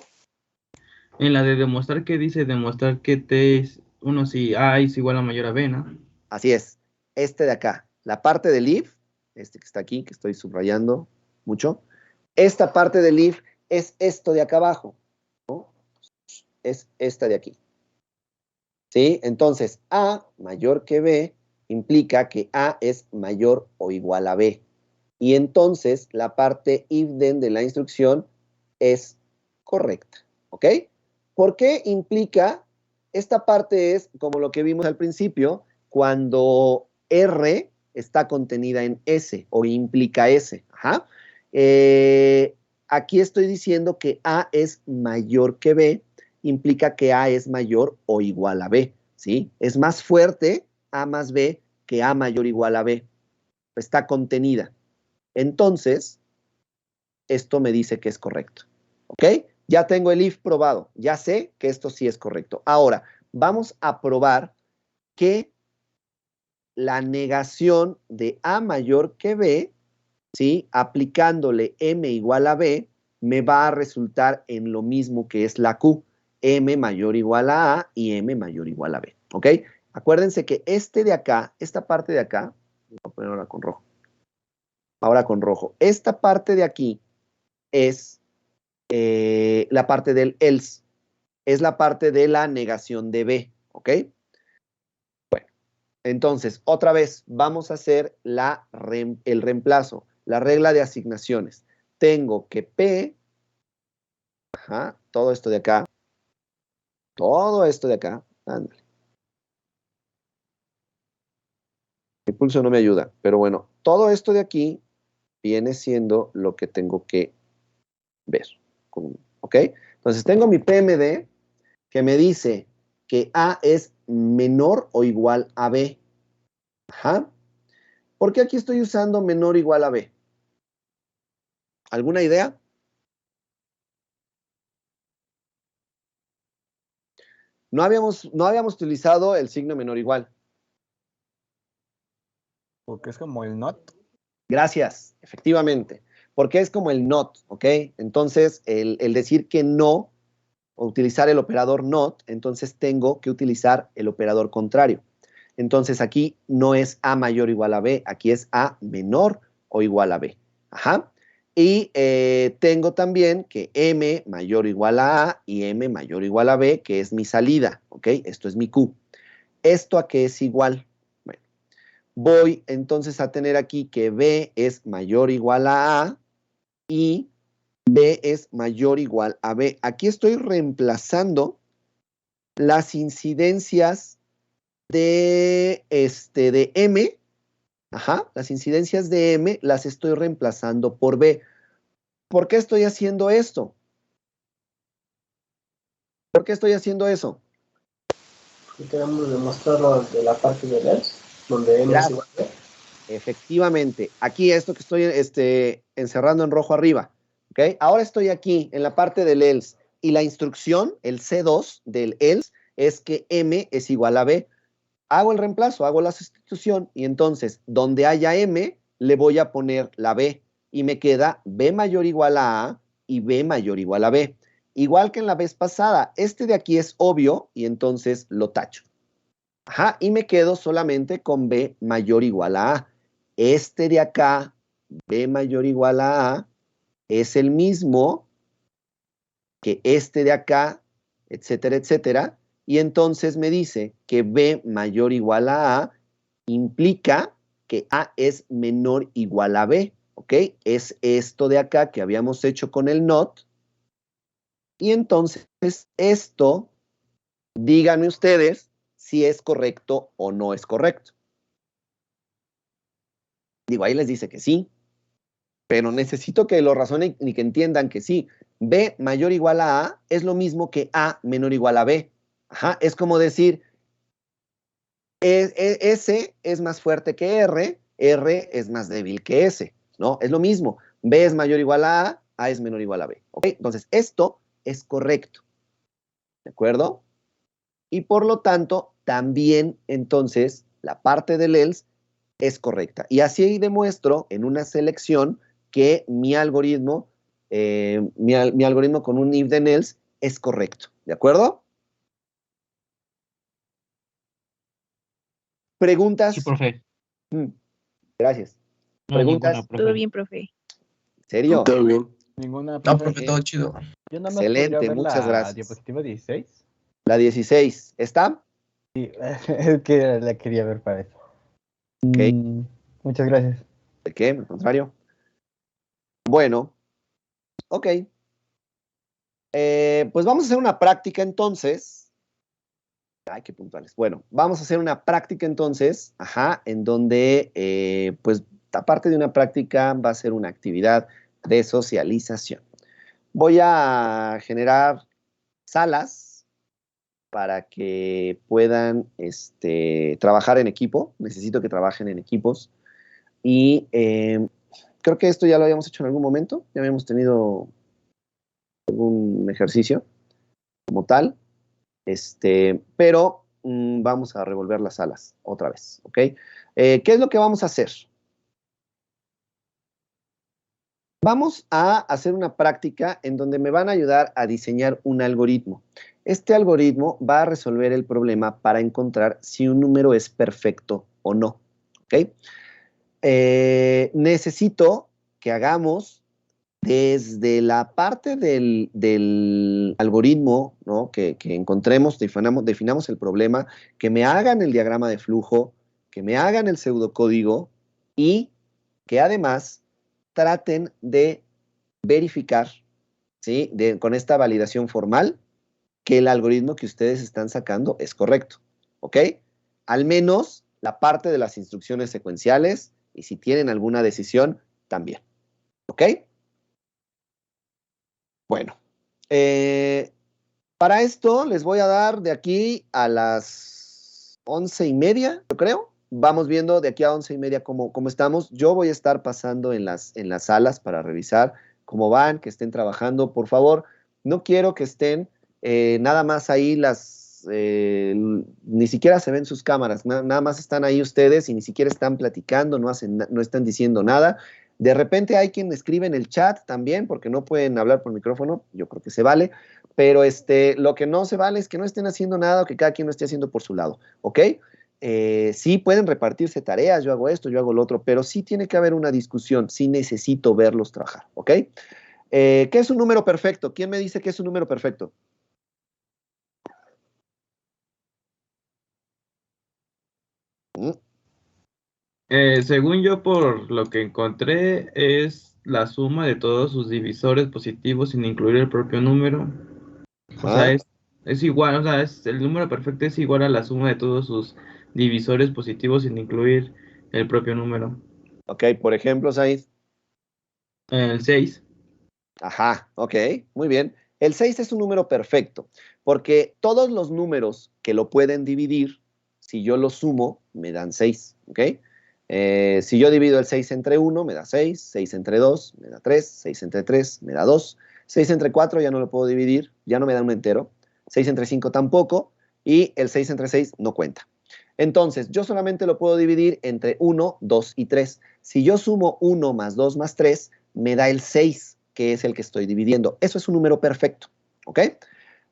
En la de demostrar, que dice demostrar que T es uno si A es igual a mayor a B, ¿no? Así es. Este de acá. La parte del if, este que está aquí, que estoy subrayando mucho. Esta parte del if es esto de acá abajo, ¿no? Es esta de aquí. ¿Sí? Entonces, A mayor que B implica que A es mayor o igual a B. Y entonces, la parte if then de la instrucción es correcta. ¿Ok? ¿Por qué implica? Esta parte es como lo que vimos al principio, cuando R está contenida en S o implica S. Ajá. Aquí estoy diciendo que A es mayor que B, implica que A es mayor o igual a B, ¿sí? Es más fuerte A más B que A mayor o igual a B. Está contenida. Entonces, esto me dice que es correcto, ¿ok? Ya tengo el if probado, ya sé que esto sí es correcto. Ahora, vamos a probar que la negación de A mayor que B, ¿sí? Aplicándole M igual a B, me va a resultar en lo mismo que es la Q. M mayor o igual a A y M mayor o igual a B, ¿ok? Acuérdense que este de acá, esta parte de acá, voy a poner ahora con rojo. Ahora con rojo. Esta parte de aquí es la parte del else. Es la parte de la negación de B, ¿ok? Bueno, entonces, otra vez, vamos a hacer el reemplazo, la regla de asignaciones. Tengo que P, ajá, todo esto de acá, ándale. Mi pulso no me ayuda, pero bueno, todo esto de aquí viene siendo lo que tengo que ver, ¿ok? Entonces, tengo mi PMD que me dice que A es menor o igual a B. Ajá. ¿Por qué aquí estoy usando menor o igual a B? ¿Alguna idea? No habíamos utilizado el signo menor igual. Porque es como el not. Gracias, efectivamente. Porque es como el not, ¿ok? Entonces, el decir que no, o utilizar el operador not, entonces tengo que utilizar el operador contrario. Entonces, aquí no es A mayor o igual a B, aquí es A menor o igual a B. Ajá. Y tengo también que M mayor o igual a A y M mayor o igual a B, que es mi salida, ¿ok? Esto es mi Q. ¿Esto a qué es igual? Bueno, voy entonces a tener aquí que B es mayor o igual a A y B es mayor o igual a B. Aquí estoy reemplazando las incidencias de M. Ajá, las incidencias de M las estoy reemplazando por B. ¿Por qué estoy haciendo esto? ¿Por qué estoy haciendo eso? Y queremos demostrarlo de la parte de else, donde M es igual a B. Efectivamente, aquí esto que estoy encerrando en rojo arriba, ¿ok? Ahora estoy aquí en la parte del else y la instrucción, el C2 del else, es que M es igual a B. Hago el reemplazo, hago la sustitución y entonces donde haya M le voy a poner la B y me queda B mayor o igual a A y B mayor o igual a B. Igual que en la vez pasada, este de aquí es obvio y entonces lo tacho. Ajá, y me quedo solamente con B mayor o igual a A. Este de acá, B mayor o igual a A, es el mismo que este de acá, etcétera, etcétera. Y entonces me dice que B mayor o igual a A implica que A es menor o igual a B, ¿ok? Es esto de acá que habíamos hecho con el not. Y entonces esto, díganme ustedes si es correcto o no es correcto. Digo, ahí les dice que sí, pero necesito que lo razonen y que entiendan que sí. B mayor o igual a A es lo mismo que A menor o igual a B. Ajá, es como decir, S es más fuerte que R, R es más débil que S, ¿no? Es lo mismo. B es mayor o igual a A es menor o igual a B. ¿Ok? Entonces, esto es correcto. ¿De acuerdo? Y por lo tanto, también entonces la parte del else es correcta. Y así demuestro en una selección que mi algoritmo, mi algoritmo con un if then else es correcto. ¿De acuerdo? ¿Preguntas? Sí, profe. Gracias. No, ¿Preguntas? ninguna, profe. Todo bien, profe. ¿En serio? Todo bien. Ninguna, No, profe. profe, todo chido. Yo nada más Excelente, podría ver muchas la gracias. diapositiva 16. La 16, ¿está? Sí, es que la quería ver para eso. Ok. Muchas gracias. ¿De qué? Al contrario. Bueno, ok. Pues vamos a hacer una práctica entonces. Ay, qué puntuales. Bueno, vamos a hacer una práctica entonces, ajá, en donde, pues, aparte de una práctica, va a ser una actividad de socialización. Voy a generar salas para que puedan trabajar en equipo. Necesito que trabajen en equipos. Y creo que esto ya lo habíamos hecho en algún momento. Ya habíamos tenido algún ejercicio como tal. Pero vamos a revolver las salas otra vez, ¿ok? ¿Qué es lo que vamos a hacer? Vamos a hacer una práctica en donde me van a ayudar a diseñar un algoritmo. Este algoritmo va a resolver el problema para encontrar si un número es perfecto o no, ¿ok? Necesito que hagamos desde la parte del algoritmo, ¿no? que encontremos, definamos el problema, que me hagan el diagrama de flujo, que me hagan el pseudocódigo y que además traten de verificar, ¿sí? Con esta validación formal, que el algoritmo que ustedes están sacando es correcto, ¿ok? Al menos la parte de las instrucciones secuenciales y si tienen alguna decisión, también, ¿ok? Bueno, para esto les voy a dar de aquí a las 11:30, yo creo. Vamos viendo de aquí a 11:30 cómo estamos. Yo voy a estar pasando en las salas para revisar cómo van, que estén trabajando. Por favor, no quiero que estén nada más ahí las ni siquiera se ven sus cámaras, nada más están ahí ustedes y ni siquiera están platicando, no están diciendo nada. De repente hay quien escribe en el chat también, porque no pueden hablar por micrófono, yo creo que se vale, pero lo que no se vale es que no estén haciendo nada o que cada quien lo esté haciendo por su lado, ¿ok? Sí pueden repartirse tareas, yo hago esto, yo hago lo otro, pero sí tiene que haber una discusión, sí necesito verlos trabajar, ¿ok? ¿Qué es un número perfecto? ¿Quién me dice qué es un número perfecto? Según yo, por lo que encontré, es la suma de todos sus divisores positivos sin incluir el propio número. O sea, es igual, o sea, el número perfecto es igual a la suma de todos sus divisores positivos sin incluir el propio número. Ok, por ejemplo, Said. El 6. Ajá, ok, muy bien. El 6 es un número perfecto, porque todos los números que lo pueden dividir, si yo los sumo, me dan 6, ¿ok? Si yo divido el 6 entre 1, me da 6, 6 entre 2, me da 3, 6 entre 3, me da 2, 6 entre 4 ya no lo puedo dividir, ya no me da un entero, 6 entre 5 tampoco, y el 6 entre 6 no cuenta. Entonces, yo solamente lo puedo dividir entre 1, 2 y 3. Si yo sumo 1 más 2 más 3, me da el 6, que es el que estoy dividiendo. Eso es un número perfecto, ¿ok?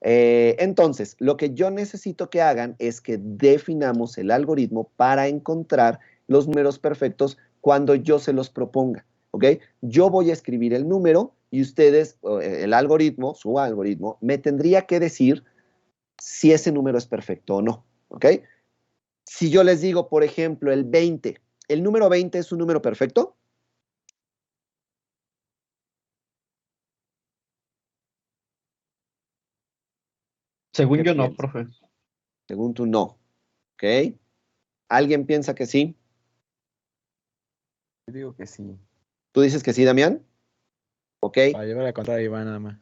Entonces, lo que yo necesito que hagan es que definamos el algoritmo para encontrar los números perfectos cuando yo se los proponga, ¿ok? Yo voy a escribir el número y ustedes, el algoritmo, su algoritmo, me tendría que decir si ese número es perfecto o no, ¿ok? Si yo les digo, por ejemplo, el 20, ¿el número 20 es un número perfecto? Según ¿Qué yo no, piensas? profe. Según tú, no. ¿Ok? ¿Alguien piensa que sí? Yo digo que sí. ¿Tú dices que sí, Damián? ¿Ok? Para llevar a contar a Iván nada más.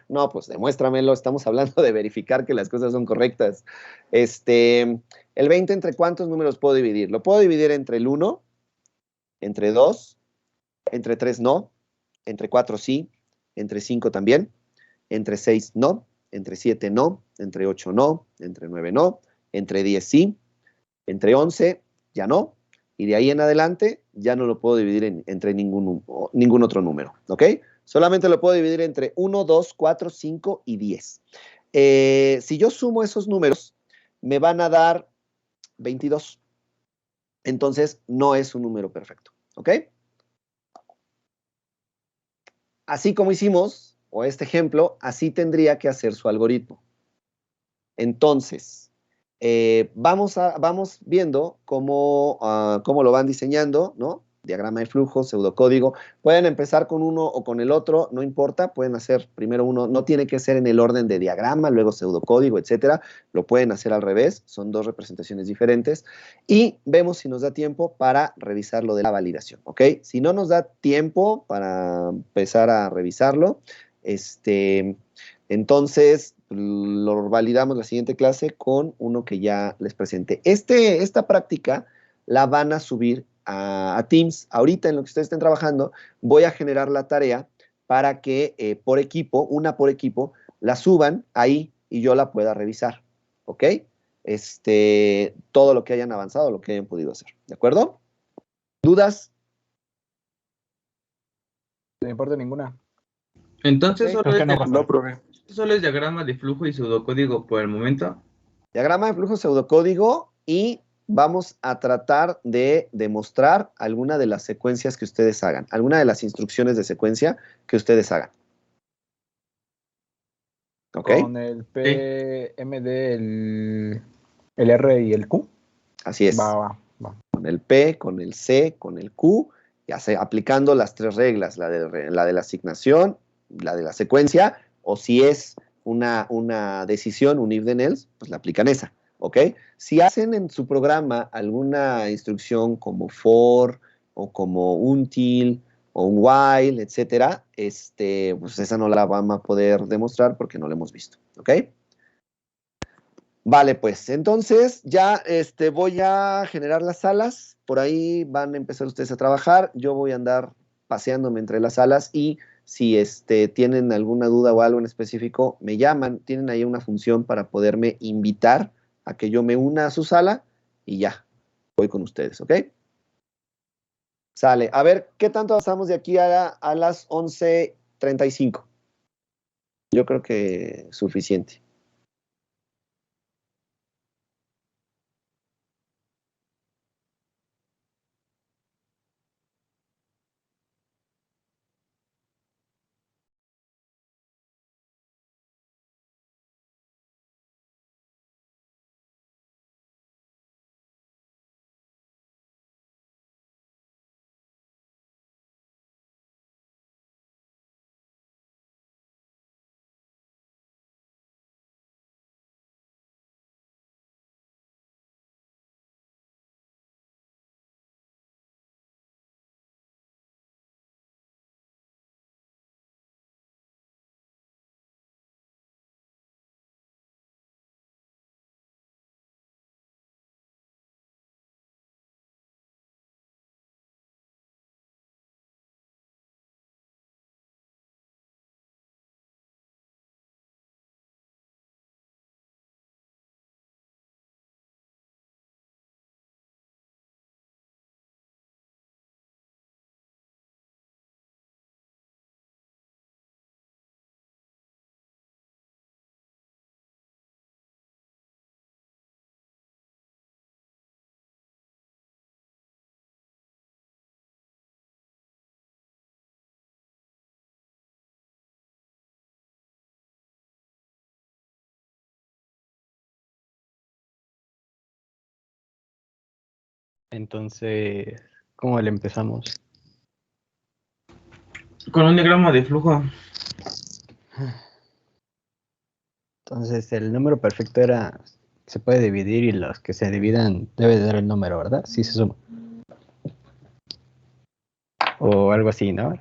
No, pues demuéstramelo. Estamos hablando de verificar que las cosas son correctas. El 20, ¿entre cuántos números puedo dividir? Lo puedo dividir entre el 1, entre 2, entre 3 no, entre 4 sí, entre 5 también, entre 6 no, entre 7 no, entre 8 no, entre 9 no, entre 10 sí, entre 11 ya no, y de ahí en adelante ya no lo puedo dividir entre ningún otro número, ¿ok? Solamente lo puedo dividir entre 1, 2, 4, 5 y 10. Si yo sumo esos números, me van a dar 22. Entonces, no es un número perfecto, ¿ok? Así como hicimos, o este ejemplo, así tendría que hacer su algoritmo. Entonces, vamos viendo cómo lo van diseñando, ¿no? Diagrama de flujo, pseudocódigo. Pueden empezar con uno o con el otro, no importa. Pueden hacer primero uno, no tiene que ser en el orden de diagrama, luego pseudocódigo, etcétera. Lo pueden hacer al revés, son dos representaciones diferentes. Y vemos si nos da tiempo para revisar lo de la validación, ¿ok? Si no nos da tiempo para empezar a revisarlo, entonces lo validamos la siguiente clase con uno que ya les presenté. Esta práctica la van a subir a Teams. Ahorita en lo que ustedes estén trabajando, voy a generar la tarea para que por equipo, una por equipo, la suban ahí y yo la pueda revisar, ¿ok? Todo lo que hayan avanzado, lo que hayan podido hacer, ¿de acuerdo? ¿Dudas? No me importa ninguna. Entonces, Ok. No, profe. solo es diagrama de flujo y pseudocódigo por el momento. Diagrama de flujo, pseudocódigo, y vamos a tratar de demostrar alguna de las secuencias que ustedes hagan, alguna de las instrucciones de secuencia que ustedes hagan. ¿Ok? Con el PMD, el R y el Q. Así es. Va. Con el P, con el C, con el Q, ya sea aplicando las tres reglas, la de la asignación, la de la secuencia, o si es una decisión, un if then else, pues la aplican esa, ¿ok? Si hacen en su programa alguna instrucción como for, o como until, o un while, etcétera, pues esa no la vamos a poder demostrar porque no la hemos visto, ¿ok? Vale, pues entonces ya voy a generar las salas, por ahí van a empezar ustedes a trabajar, yo voy a andar paseándome entre las salas y Si tienen alguna duda o algo en específico, me llaman, tienen ahí una función para poderme invitar a que yo me una a su sala y ya, voy con ustedes, ¿ok? Sale. A ver, ¿qué tanto avanzamos de aquí a las 11:35? Yo creo que suficiente. Entonces, ¿cómo le empezamos? Con un diagrama de flujo. Entonces, el número perfecto se puede dividir y los que se dividan debe de dar el número, ¿verdad? Sí se suma. O algo así, ¿no?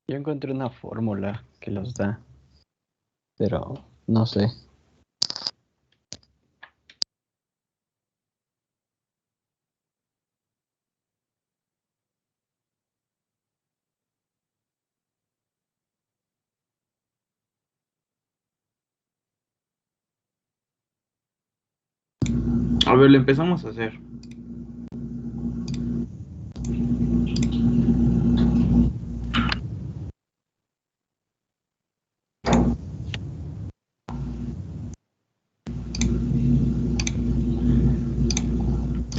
Yo encontré una fórmula que los da, pero no sé. A ver, le empezamos a hacer.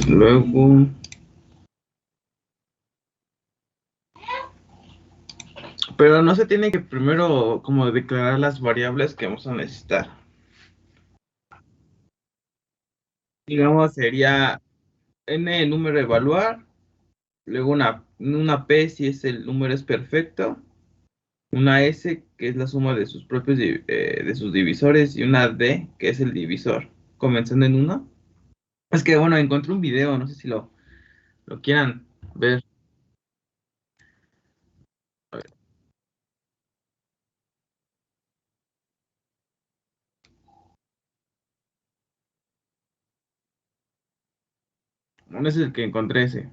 Luego. Pero no se tiene que primero como declarar las variables que vamos a necesitar. Digamos, sería n el número a evaluar, luego una p si el número es perfecto, una s que es la suma de sus propios de sus divisores, y una D, que es el divisor, comenzando en 1. Es que, bueno, encontré un video, no sé si lo quieran ver. A ver. No es el que encontré ese.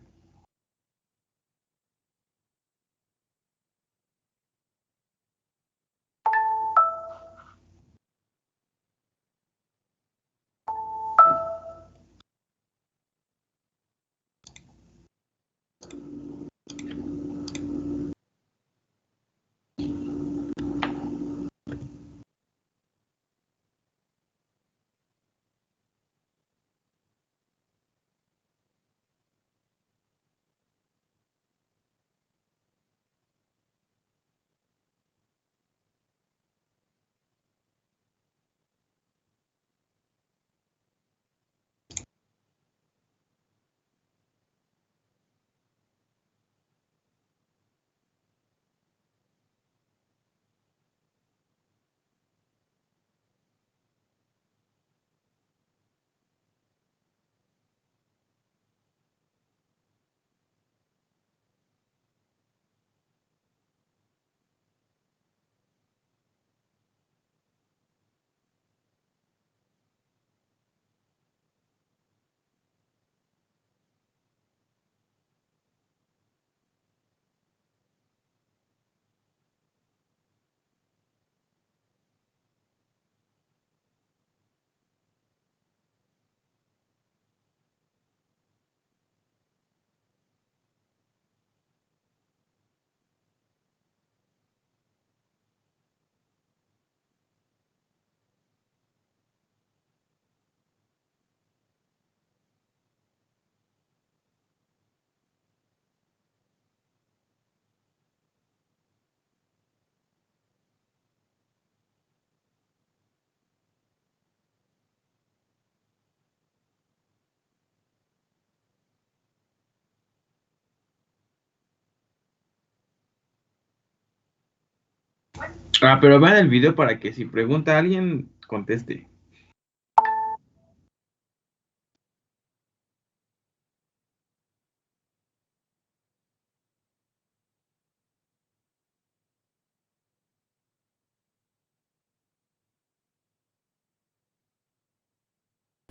Pero vean el video para que si pregunta a alguien, conteste.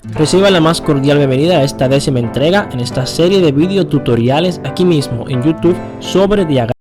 Reciba la más cordial bienvenida a esta 10ª entrega en esta serie de video tutoriales aquí mismo en YouTube sobre diagramas